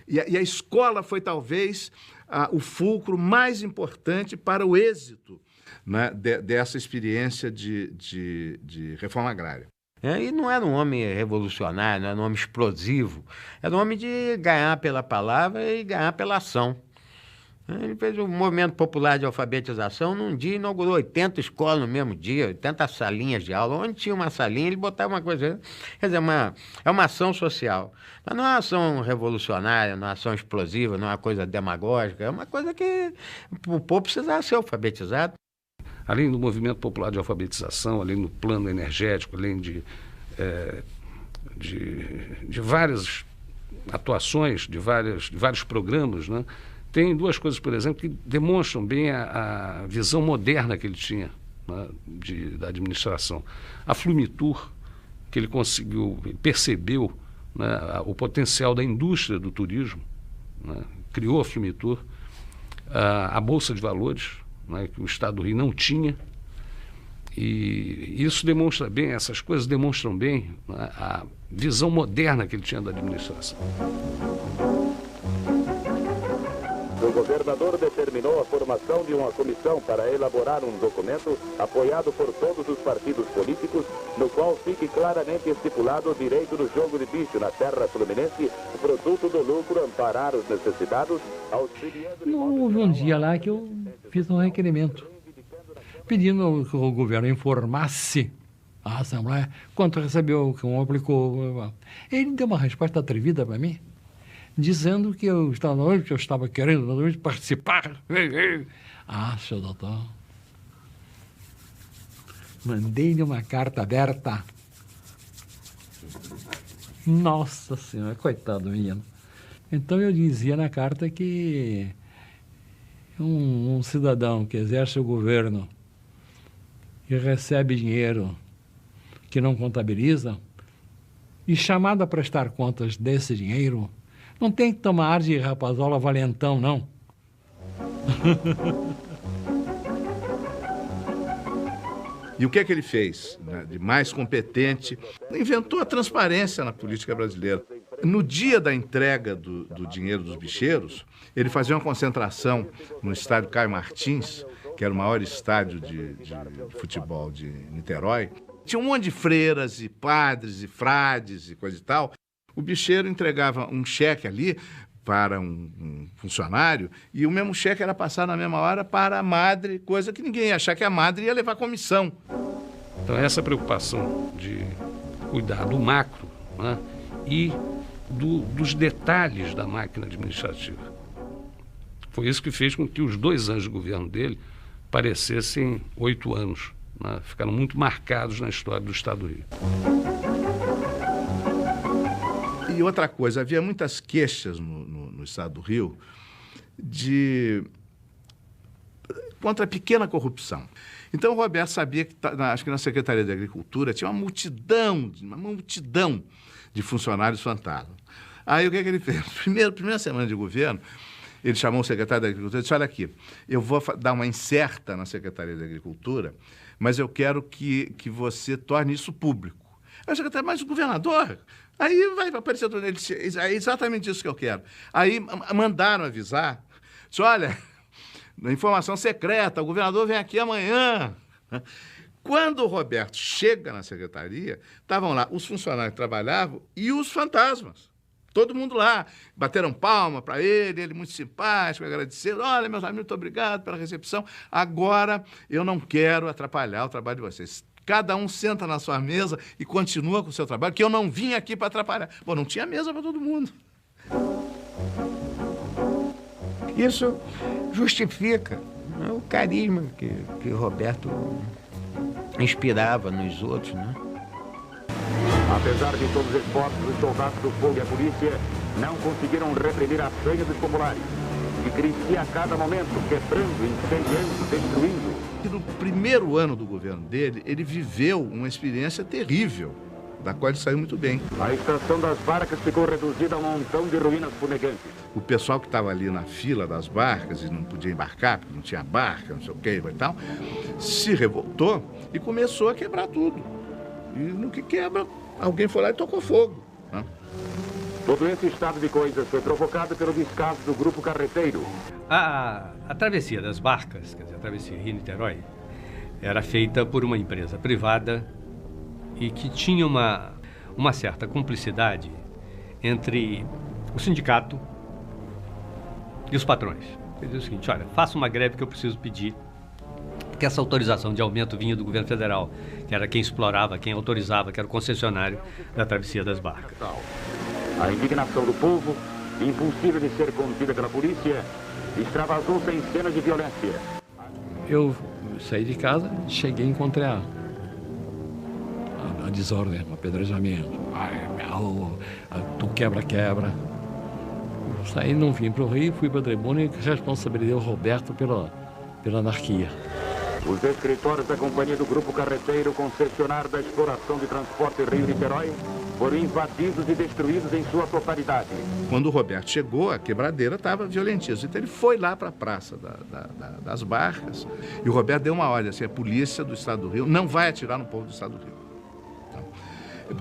E a escola foi talvez o fulcro mais importante para o êxito, né, dessa experiência de reforma agrária. E não era um homem revolucionário, não era um homem explosivo. Era um homem de ganhar pela palavra e ganhar pela ação. Ele fez um movimento popular de alfabetização. Num dia inaugurou 80 escolas no mesmo dia, 80 salinhas de aula. Onde tinha uma salinha, ele botava uma coisa... Quer dizer, é uma ação social. Mas não é uma ação revolucionária, não é uma ação explosiva, não é uma coisa demagógica. É uma coisa que o povo precisava ser alfabetizado. Além do movimento popular de alfabetização, além do plano energético, além de várias atuações, de vários programas, né? Tem 2 coisas, por exemplo, que demonstram bem a visão moderna que ele tinha, né, da administração. A Flumitur, que ele percebeu, né, o potencial da indústria do turismo, né, criou a Flumitur, a Bolsa de Valores, né, que o Estado do Rio não tinha, e isso demonstra bem, essas coisas demonstram bem, né, a visão moderna que ele tinha da administração. O governador determinou a formação de uma comissão para elaborar um documento apoiado por todos os partidos políticos, no qual fique claramente estipulado o direito do jogo de bicho na terra fluminense, produto do lucro, amparar os necessitados, auxiliando... Não houve um dia lá que eu fiz um requerimento, pedindo que o governo informasse a Assembleia quanto recebeu, como aplicou. Ele deu uma resposta atrevida para mim, dizendo que eu estava querendo participar. Ah, seu doutor, mandei-lhe uma carta aberta. Nossa Senhora, coitado do menino. Então eu dizia na carta que um cidadão que exerce o governo e recebe dinheiro que não contabiliza e chamado a prestar contas desse dinheiro, não tem que tomar ar de rapazola valentão, não. E o que é que ele fez, né, de mais competente? Inventou a transparência na política brasileira. No dia da entrega do dinheiro dos bicheiros, ele fazia uma concentração no estádio Caio Martins, que era o maior estádio de futebol de Niterói. Tinha um monte de freiras e padres e frades e coisa e tal. O bicheiro entregava um cheque ali para um funcionário e o mesmo cheque era passado na mesma hora para a madre, coisa que ninguém ia achar que a madre ia levar comissão. Então, essa preocupação de cuidar do macro, né, e dos detalhes da máquina administrativa. Foi isso que fez com que os 2 anos de governo dele parecessem 8 anos. Né, ficaram muito marcados na história do Estado do Rio. E outra coisa, havia muitas queixas no Estado do Rio contra a pequena corrupção. Então o Roberto sabia que, acho que na Secretaria de Agricultura tinha uma multidão de funcionários fantasmas. Aí o que é que ele fez? Primeira semana de governo, ele chamou o secretário da Agricultura e disse: olha aqui, eu vou dar uma incerta na Secretaria de Agricultura, mas eu quero que você torne isso público. Aí o secretário: mas o governador... Aí vai aparecer outro, ele disse: é exatamente isso que eu quero. Aí mandaram avisar, disse: olha, informação secreta, o governador vem aqui amanhã. Quando o Roberto chega na secretaria, estavam lá os funcionários que trabalhavam e os fantasmas. Todo mundo lá. Bateram palma para ele muito simpático, agradeceram: olha, meus amigos, muito obrigado pela recepção. Agora eu não quero atrapalhar o trabalho de vocês. Cada um senta na sua mesa e continua com o seu trabalho, que eu não vim aqui para atrapalhar. Bom, não tinha mesa para todo mundo. Isso justifica, né, o carisma que o Roberto inspirava nos outros, né? Apesar de todos os esforços, os soldados do fogo e a polícia não conseguiram reprimir a sanha dos populares, que crescia a cada momento, quebrando, incendiando, destruindo. No primeiro ano do governo dele, ele viveu uma experiência terrível, da qual ele saiu muito bem. A estação das barcas ficou reduzida a um montão de ruínas fumegantes. O pessoal que estava ali na fila das barcas e não podia embarcar, porque não tinha barca, não sei o que e tal, se revoltou e começou a quebrar tudo. E no que quebra, alguém foi lá e tocou fogo, né? Todo esse estado de coisas foi provocado pelo descaso do grupo carreteiro. A travessia das barcas, quer dizer, a travessia Rio-Niterói, era feita por uma empresa privada e que tinha uma certa cumplicidade entre o sindicato e os patrões. Ele dizia o seguinte: olha, faça uma greve que eu preciso pedir, porque essa autorização de aumento vinha do governo federal, que era quem explorava, quem autorizava, que era o concessionário da travessia das barcas. A indignação do povo, impossível de ser contida pela polícia, extravasou-se em cenas de violência. Eu saí de casa, cheguei e encontrei a desordem, o apedrejamento. Tu quebra. Eu saí, não vim para o Rio, fui para a tribuna e responsabilizei o Roberto pela anarquia. Os escritórios da companhia do Grupo Carreteiro, concessionário da exploração de transporte Rio-Niterói, foram invadidos e destruídos em sua totalidade. Quando o Roberto chegou, a quebradeira estava violentíssima. Então ele foi lá para a praça das barcas e o Roberto deu uma ordem assim: a polícia do Estado do Rio não vai atirar no povo do Estado do Rio. Então,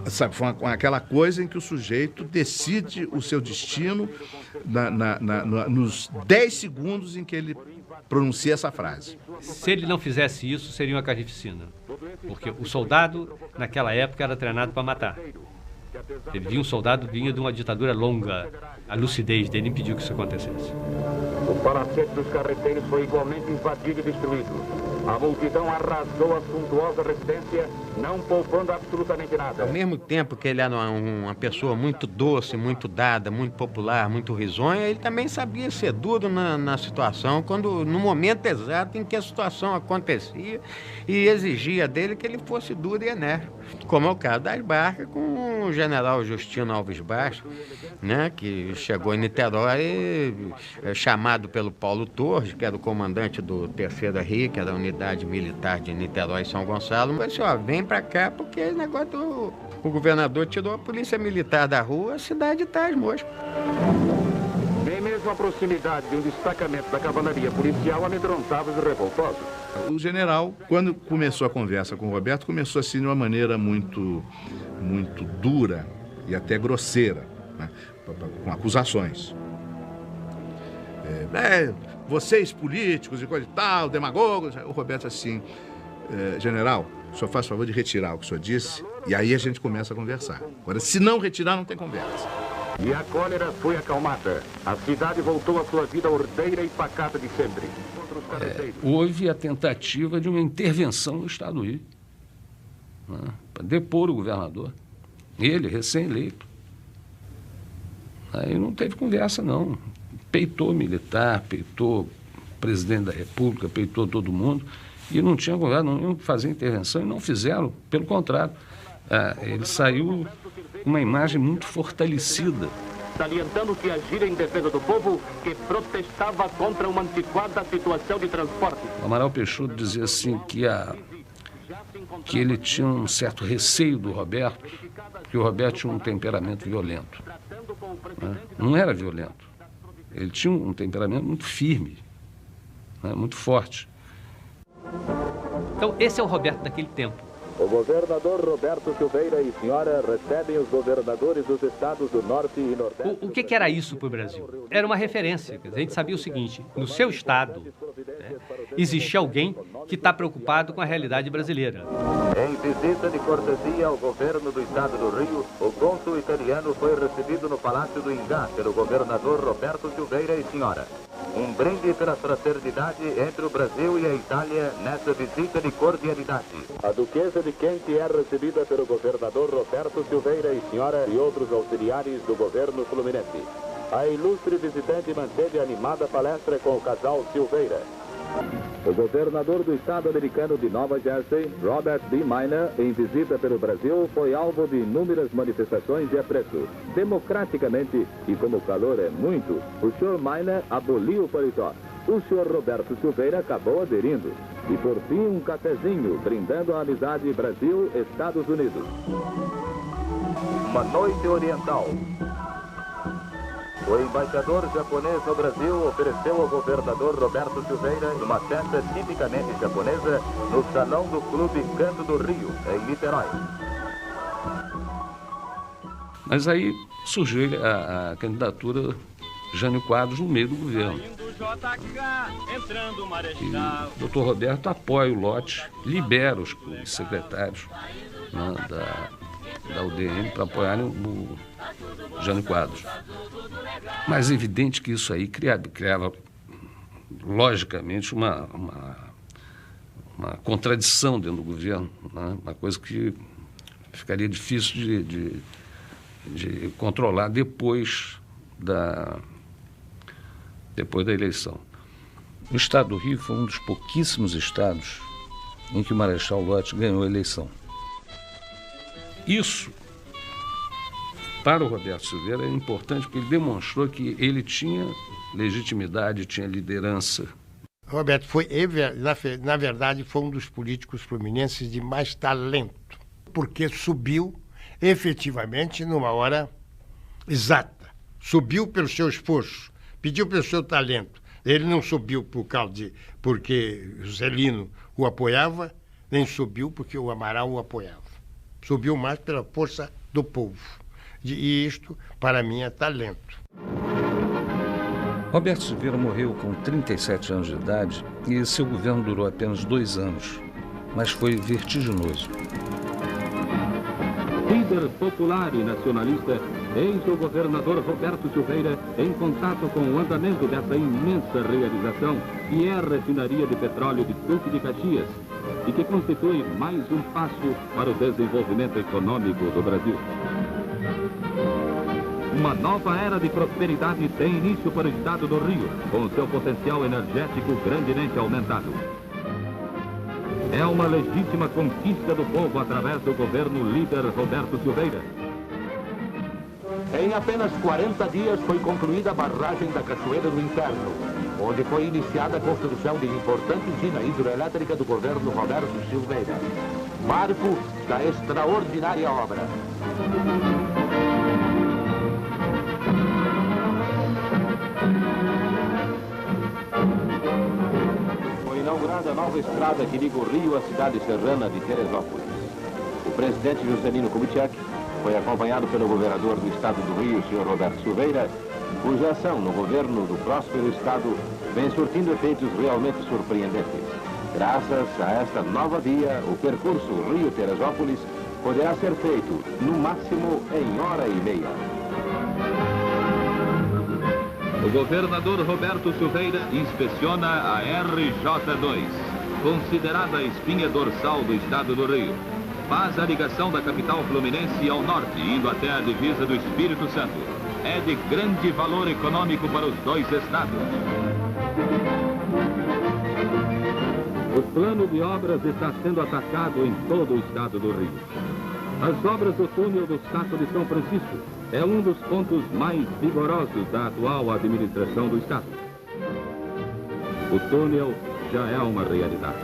Sabe, foi aquela coisa em que o sujeito decide o seu destino nos 10 segundos em que ele pronuncia essa frase. Se ele não fizesse isso, seria uma carnificina. Porque o soldado, naquela época, era treinado para matar. Ele via um soldado, vinha de uma ditadura longa. A lucidez dele impediu que isso acontecesse. O palacete dos carreteiros foi igualmente invadido e destruído. A multidão arrasou a suntuosa residência, não poupando absolutamente nada. Ao mesmo tempo que ele era uma pessoa muito doce, muito dada, muito popular, muito risonha, ele também sabia ser duro na situação, no momento exato em que a situação acontecia e exigia dele que ele fosse duro e enérgico. Como é o caso das Barcas com o general Justino Alves Bastos, né, que chegou em Niterói, chamado pelo Paulo Torres, que era o comandante do 3º RI, que era a unidade militar de Niterói e São Gonçalo, mas ó, vem pra cá porque esse negócio o governador tirou a polícia militar da rua, a cidade tá às moscas. Nem mesmo a proximidade de um destacamento da cavalaria policial amedrontava os revoltosos. O general, quando começou a conversa com o Roberto, começou assim de uma maneira muito dura e até grosseira, né? Com acusações. Vocês políticos e coisa e tal, demagogos. O Roberto assim, general, o senhor faz favor de retirar o que o senhor disse e aí a gente começa a conversar. Agora, se não retirar, não tem conversa. E a cólera foi acalmada. A cidade voltou à sua vida ordeira e pacata de sempre. Houve a tentativa de uma intervenção no Estado do Rio, né, para depor o governador. Ele, recém-eleito. Aí não teve conversa, não. Peitou militar, peitou presidente da República, peitou todo mundo. E não tinha conversa, não iam fazer intervenção e não fizeram. Pelo contrário, ele saiu uma imagem muito fortalecida. Salientando que agira em defesa do povo que protestava contra uma antiquada situação de transporte. O Amaral Peixoto dizia assim que ele tinha um certo receio do Roberto, que o Roberto tinha um temperamento violento. Né? Não era violento. Ele tinha um temperamento muito firme, né? Muito forte. Então, esse é o Roberto daquele tempo. O governador Roberto Silveira e senhora recebem os governadores dos estados do Norte e Nordeste. O que era isso para o Brasil? Era uma referência. A gente sabia o seguinte, no seu estado, né, existe alguém que está preocupado com a realidade brasileira. Em visita de cortesia ao governo do estado do Rio, o cônsul italiano foi recebido no Palácio do Ingá pelo governador Roberto Silveira e senhora. Um brinde pela fraternidade entre o Brasil e a Itália nessa visita de cordialidade. A duquesa de Kent é recebida pelo governador Roberto Silveira e senhora e outros auxiliares do governo fluminense. A ilustre visitante manteve animada palestra com o casal Silveira. O governador do estado americano de Nova Jersey, Robert B. Minor, em visita pelo Brasil, foi alvo de inúmeras manifestações de apreço. Democraticamente, e como o calor é muito, o Sr. Minor aboliu o paletó. O Sr. Roberto Silveira acabou aderindo. E por fim, um cafezinho, brindando a amizade Brasil-Estados Unidos. Uma noite oriental. O embaixador japonês no Brasil ofereceu ao governador Roberto Silveira uma festa tipicamente japonesa no salão do Clube Canto do Rio, em Niterói. Mas aí surgiu a candidatura Jânio Quadros no meio do governo. E o Dr. Roberto apoia o lote, libera os secretários, né, da UDN para apoiarem o Jânio Quadros. Mas é evidente que isso aí criava logicamente, uma contradição dentro do governo, né? Uma coisa que ficaria difícil de controlar depois da eleição. O estado do Rio foi um dos pouquíssimos estados em que o Marechal Lott ganhou a eleição. Isso, para o Roberto Silveira, é importante porque ele demonstrou que ele tinha legitimidade, tinha liderança. Roberto foi, na verdade, foi um dos políticos fluminenses de mais talento, porque subiu efetivamente numa hora exata. Subiu pelo seu esforço, pediu pelo seu talento. Ele não subiu porque Juscelino o apoiava, nem subiu porque o Amaral o apoiava. subiu mais pela força do povo. E isto, para mim, é talento. Roberto Silveira morreu com 37 anos de idade e seu governo durou apenas 2 anos, mas foi vertiginoso. Líder popular e nacionalista, eis o governador Roberto Silveira em contato com o andamento dessa imensa realização que é a refinaria de petróleo de Duque de Caxias e que constitui mais um passo para o desenvolvimento econômico do Brasil. Uma nova era de prosperidade tem início para o estado do Rio, com seu potencial energético grandemente aumentado. É uma legítima conquista do povo através do governo líder Roberto Silveira. Em apenas 40 dias foi concluída a barragem da Cachoeira do Inferno, onde foi iniciada a construção de importante usina hidroelétrica do governo Roberto Silveira. Marco da extraordinária obra. Inaugurada a nova estrada que liga o Rio à cidade serrana de Teresópolis. O presidente Juscelino Kubitschek foi acompanhado pelo governador do estado do Rio, senhor Roberto Silveira, cuja ação no governo do próspero estado vem surtindo efeitos realmente surpreendentes. Graças a esta nova via, o percurso Rio-Teresópolis poderá ser feito, no máximo, em hora e meia. O governador Roberto Silveira inspeciona a RJ2, considerada a espinha dorsal do estado do Rio. Faz a ligação da capital fluminense ao norte, indo até a divisa do Espírito Santo. É de grande valor econômico para os dois estados. O plano de obras está sendo atacado em todo o estado do Rio. As obras do túnel do Saco de São Francisco é um dos pontos mais vigorosos da atual administração do estado. O túnel já é uma realidade.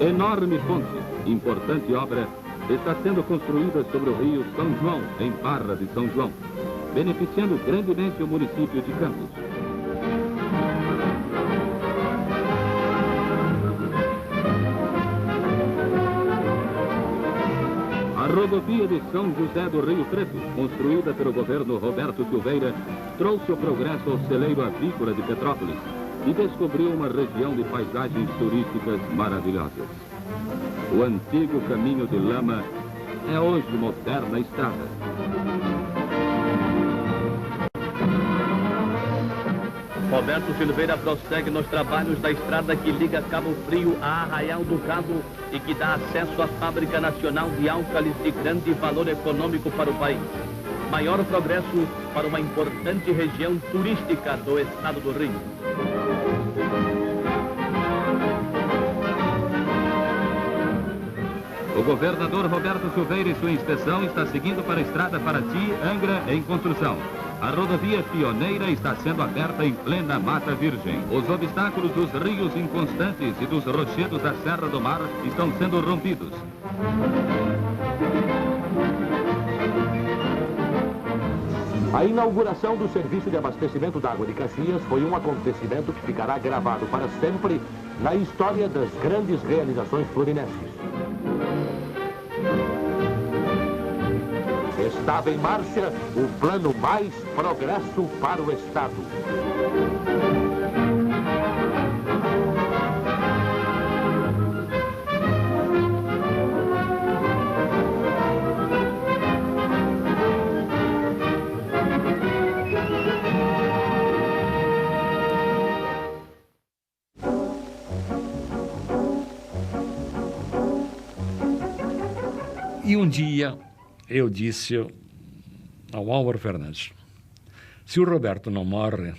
Enorme ponte, importante obra, está sendo construída sobre o rio São João, em Barra de São João, beneficiando grandemente o município de Campos. A rodovia de São José do Rio Preto, construída pelo governo Roberto Silveira, trouxe o progresso ao celeiro avícola de Petrópolis e descobriu uma região de paisagens turísticas maravilhosas. O antigo caminho de lama é hoje moderna estrada. Roberto Silveira prossegue nos trabalhos da estrada que liga Cabo Frio a Arraial do Cabo e que dá acesso à Fábrica Nacional de Álcalis de grande valor econômico para o país. Maior progresso para uma importante região turística do estado do Rio. O governador Roberto Silveira e sua inspeção está seguindo para a estrada Paraty-Angra em construção. A rodovia pioneira está sendo aberta em plena Mata Virgem. Os obstáculos dos rios inconstantes e dos rochedos da Serra do Mar estão sendo rompidos. A inauguração do serviço de abastecimento d'água de Caxias foi um acontecimento que ficará gravado para sempre na história das grandes realizações fluminenses. Estava em marcha o plano Mais Progresso para o Estado. E um dia eu disse ao Álvaro Fernandes, se o Roberto não morre,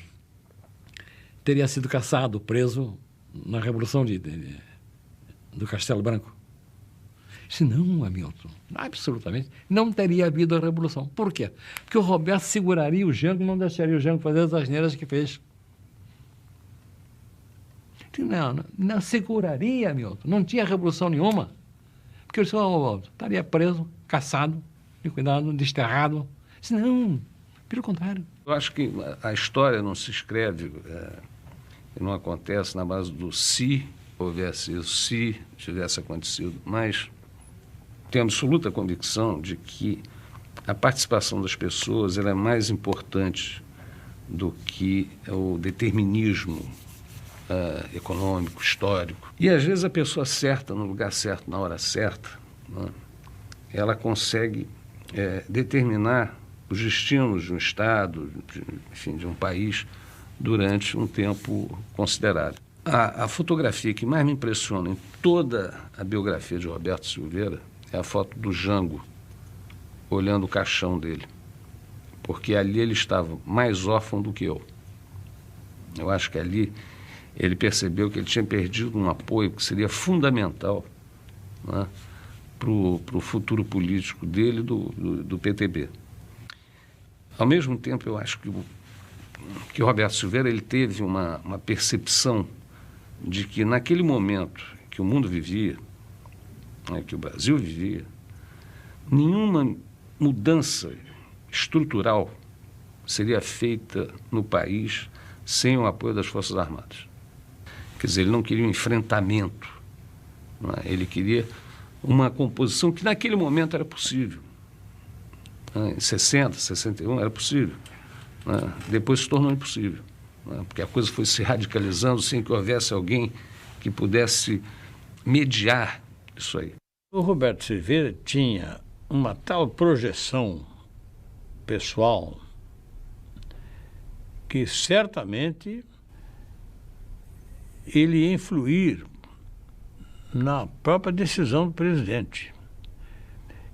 teria sido caçado, preso na Revolução do Castelo Branco. Disse, não, Hamilton, absolutamente, não teria havido a Revolução. Por quê? Porque o Roberto seguraria o Jango, não deixaria o Jango fazer as asneiras que fez. Não seguraria, Hamilton, não tinha revolução nenhuma. Porque eu disse, estaria preso, caçado, liquidado, desterrado. Disse, não, pelo contrário. Eu acho que a história não se escreve, não acontece na base do se houvesse isso, se tivesse acontecido, mas tenho absoluta convicção de que a participação das pessoas ela é mais importante do que o determinismo econômico, histórico. E às vezes a pessoa certa, no lugar certo, na hora certa, né, ela consegue determinar os destinos de um Estado, enfim, de um país, durante um tempo considerável. A fotografia que mais me impressiona em toda a biografia de Roberto Silveira é a foto do Jango, olhando o caixão dele. Porque ali ele estava mais órfão do que eu. Eu acho que ali ele percebeu que ele tinha perdido um apoio que seria fundamental, né, para o futuro político dele do PTB. Ao mesmo tempo, eu acho que o Roberto Silveira ele teve uma percepção de que naquele momento que o mundo vivia, né, que o Brasil vivia, nenhuma mudança estrutural seria feita no país sem o apoio das Forças Armadas. Quer dizer, ele não queria um enfrentamento, né? Ele queria uma composição que naquele momento era possível. Em 60, 61 era possível. Né? Depois se tornou impossível, né? Porque a coisa foi se radicalizando sem que houvesse alguém que pudesse mediar isso aí. O Roberto Silveira tinha uma tal projeção pessoal que certamente ele ia influir na própria decisão do presidente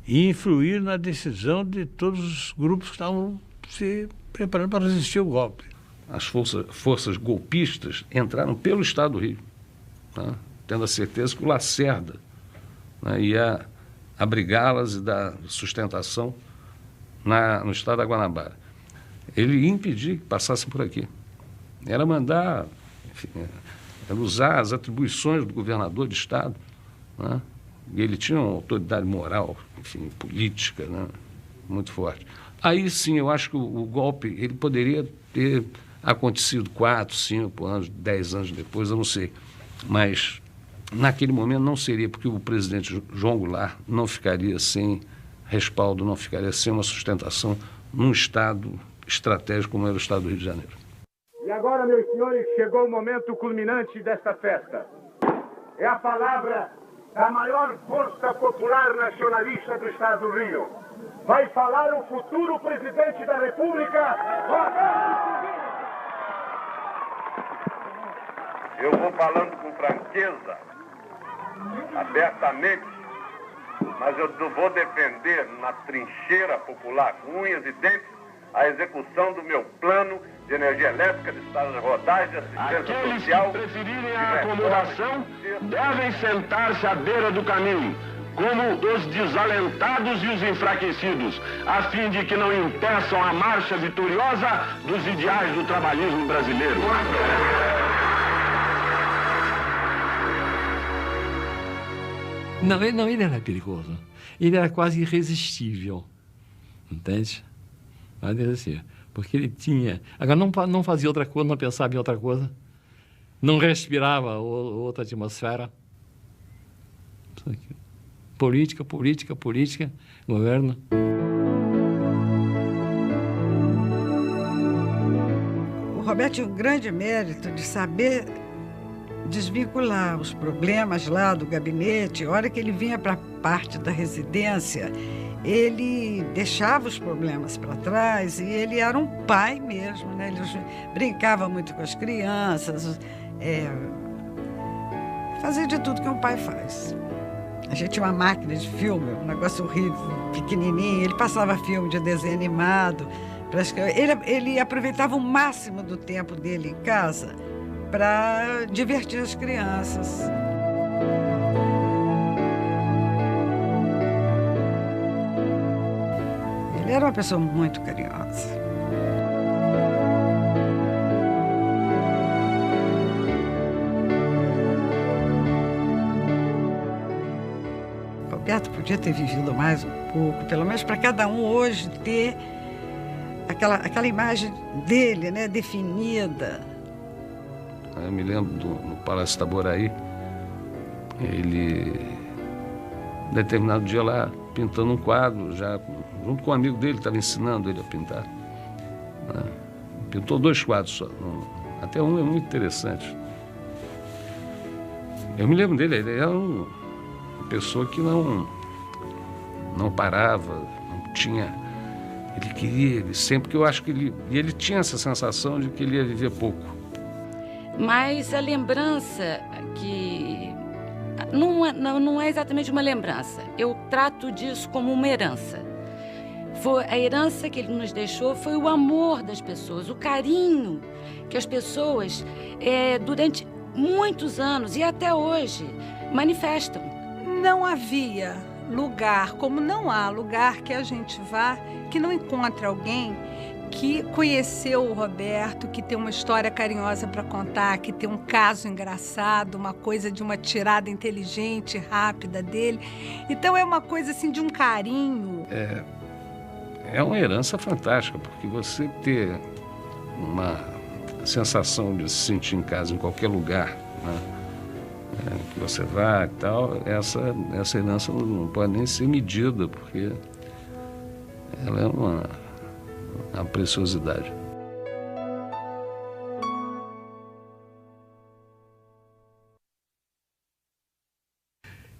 e influir na decisão de todos os grupos que estavam se preparando para resistir ao golpe. As forças golpistas entraram pelo Estado do Rio, tá? Tendo a certeza que o Lacerda, né, ia abrigá-las e dar sustentação no estado da Guanabara. Ele ia impedir que passassem por aqui. Era mandar, enfim, era usar as atribuições do governador de estado, né? E ele tinha uma autoridade moral, enfim, política, né, muito forte. Aí sim, eu acho que o golpe ele poderia ter acontecido 4, 5 anos, 10 anos depois, eu não sei. Mas naquele momento não seria, porque o presidente João Goulart não ficaria sem respaldo, não ficaria sem uma sustentação num estado estratégico como era o estado do Rio de Janeiro. E agora, meus senhores, chegou o momento culminante desta festa. É a palavra da maior força popular nacionalista do estado do Rio. Vai falar o futuro presidente da República, Roberto Silveira. Eu vou falando com franqueza, abertamente, mas eu vou defender na trincheira popular, com unhas e dentes, a execução do meu plano de energia elétrica, de estado de rodagem, de assistência social. Aqueles que preferirem a acomodação devem sentar-se à beira do caminho, como os desalentados e os enfraquecidos, a fim de que não impeçam a marcha vitoriosa dos ideais do trabalhismo brasileiro. Não, ele era perigoso. Ele era quase irresistível. Entende? Mas assim, porque ele tinha... Agora, não fazia outra coisa, não pensava em outra coisa. Não respirava outra atmosfera. Política, política, política, governo. O Roberto tinha um grande mérito de saber desvincular os problemas lá do gabinete. A hora que ele vinha para a parte da residência, ele deixava os problemas para trás e ele era um pai mesmo, né? Ele brincava muito com as crianças, fazia de tudo que um pai faz. A gente tinha uma máquina de filme, um negócio horrível, pequenininho. Ele passava filme de desenho animado. Ele aproveitava o máximo do tempo dele em casa para divertir as crianças. Ele era uma pessoa muito carinhosa. Roberto podia ter vivido mais um pouco, pelo menos para cada um hoje ter aquela imagem dele, né, definida. Eu me lembro no Palácio Itaboraí, Ele, determinado dia lá, pintando um quadro, já junto com um amigo dele, estava ensinando ele a pintar, né? Pintou 2 quadros só, até um é muito interessante. Eu me lembro dele, ele era uma pessoa que não parava, não tinha... Ele queria, sempre que eu acho que ele tinha essa sensação de que ele ia viver pouco. Mas a lembrança que... Não é exatamente uma lembrança. Eu trato disso como uma herança. A herança que ele nos deixou foi o amor das pessoas, o carinho que as pessoas, durante muitos anos e até hoje, manifestam. Não havia lugar, como não há lugar que a gente vá, que não encontre alguém que conheceu o Roberto, que tem uma história carinhosa para contar, que tem um caso engraçado, uma coisa de uma tirada inteligente, rápida dele. Então é uma coisa assim de um carinho. É uma herança fantástica, porque você ter uma sensação de se sentir em casa em qualquer lugar, né, que você vá e tal, essa herança não pode nem ser medida, porque ela é uma preciosidade.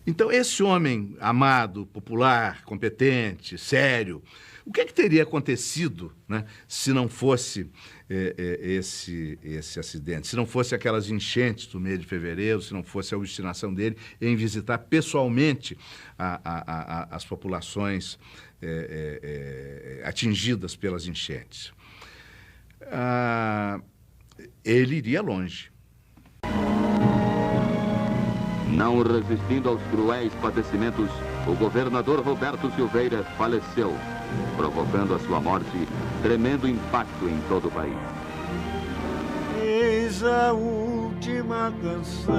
Então, esse homem amado, popular, competente, sério, o que teria acontecido, né, se não fosse esse acidente, se não fosse aquelas enchentes do mês de fevereiro, se não fosse a obstinação dele em visitar pessoalmente as populações atingidas pelas enchentes? Ele iria longe. Não resistindo aos cruéis padecimentos, o governador Roberto Silveira faleceu, provocando a sua morte tremendo impacto em todo o país. Eis a última canção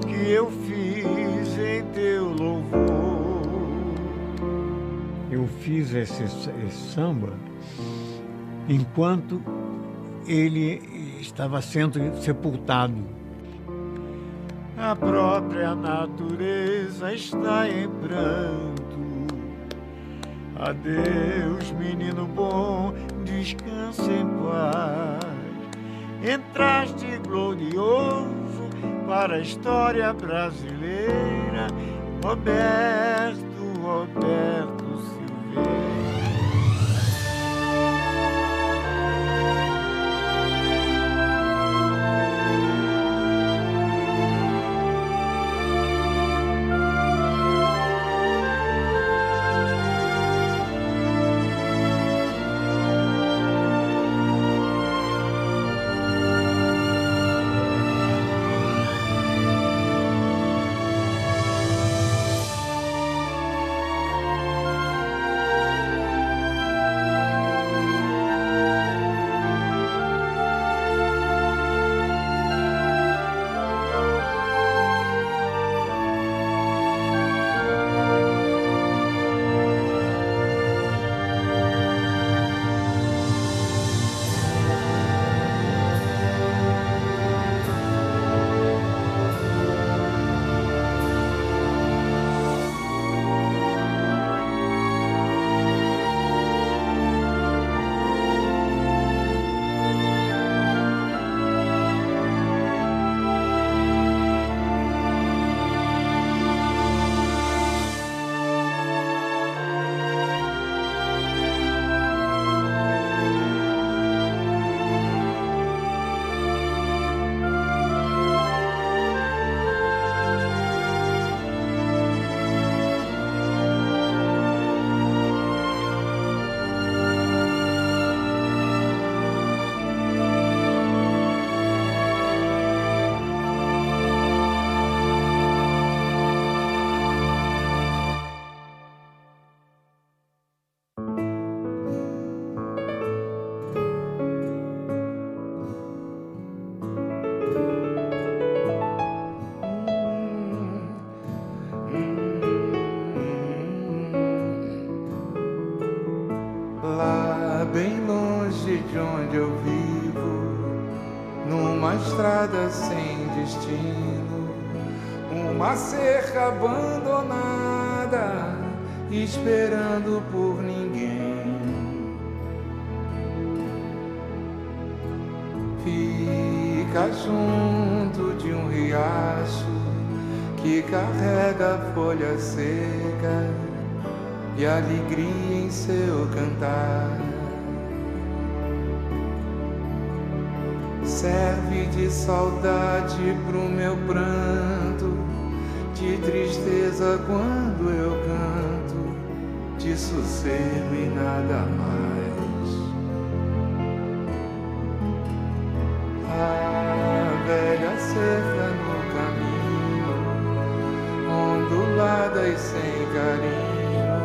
que eu fiz em teu louvor. Eu fiz esse samba enquanto ele estava sendo sepultado. A própria natureza está em pranto. Adeus, menino bom, descansa em paz. Entraste glorioso para a história brasileira, Roberto Silveira. Lá bem longe de onde eu vivo, numa estrada sem destino, uma cerca abandonada, esperando por ninguém. Fica junto de um riacho que carrega folha seca e alegria em seu cantar. Serve de saudade pro meu pranto, de tristeza quando eu canto, de sossego e nada mais. A velha cerca no caminho, ondulada e sem carinho,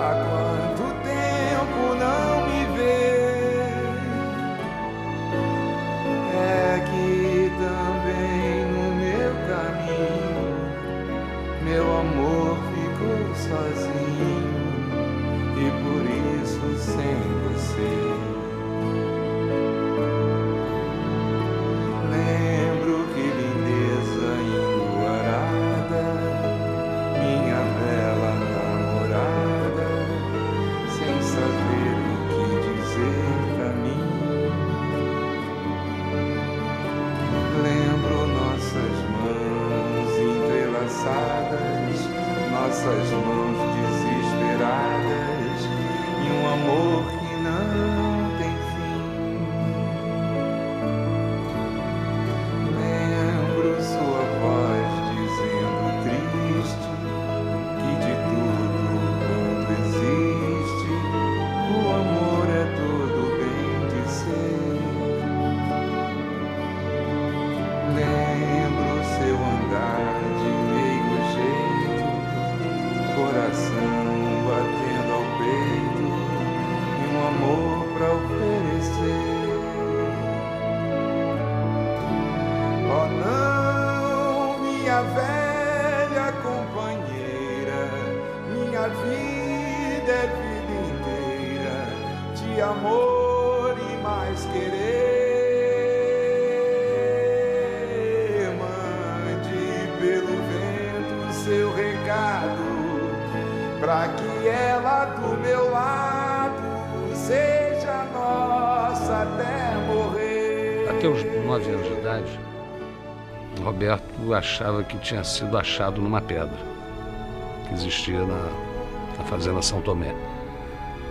há quanto tempo não me vê? É que também no meu caminho meu amor ficou sozinho e por isso sem você. Lembro que lindeza enluarada, minha bela namorada, sem saber o que dizer pra mim. Lembro nossas mãos entrelaçadas, nossas mãos desesperadas e um amor que não tem fim. Lembro sua voz dizendo triste que de tudo quanto existe o amor é todo bem de ser. Lembro seu andar de meio jeito, coração batendo ao peito e um amor pra oferecer. Oh não, minha velha companheira, minha vida é vida inteira de amor e mais querer. Mande pelo vento seu recado, pra que ela do meu lado seja nossa até morrer. Até os 9 anos de idade, Roberto achava que tinha sido achado numa pedra que existia na fazenda São Tomé.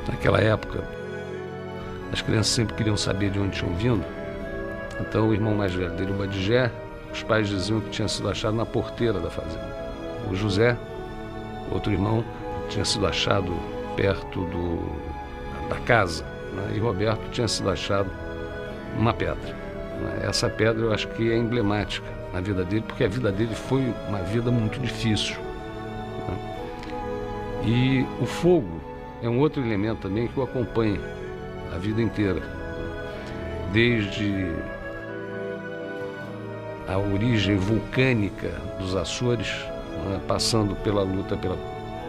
Naquela época, as crianças sempre queriam saber de onde tinham vindo. Então o irmão mais velho dele, o Badigé, os pais diziam que tinha sido achado na porteira da fazenda. O José, outro irmão, tinha sido achado perto da casa, né? E Roberto tinha sido achado numa pedra, né? Essa pedra eu acho que é emblemática na vida dele, porque a vida dele foi uma vida muito difícil, né? E o fogo é um outro elemento também que o acompanha a vida inteira, desde a origem vulcânica dos Açores, né? Passando pela luta pela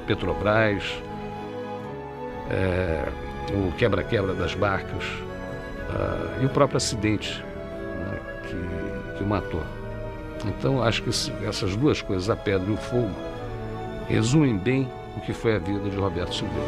Petrobras, o quebra-quebra das barcas e o próprio acidente, né, que o matou. Então, acho que essas duas coisas, a pedra e o fogo, resumem bem o que foi a vida de Roberto Silveira.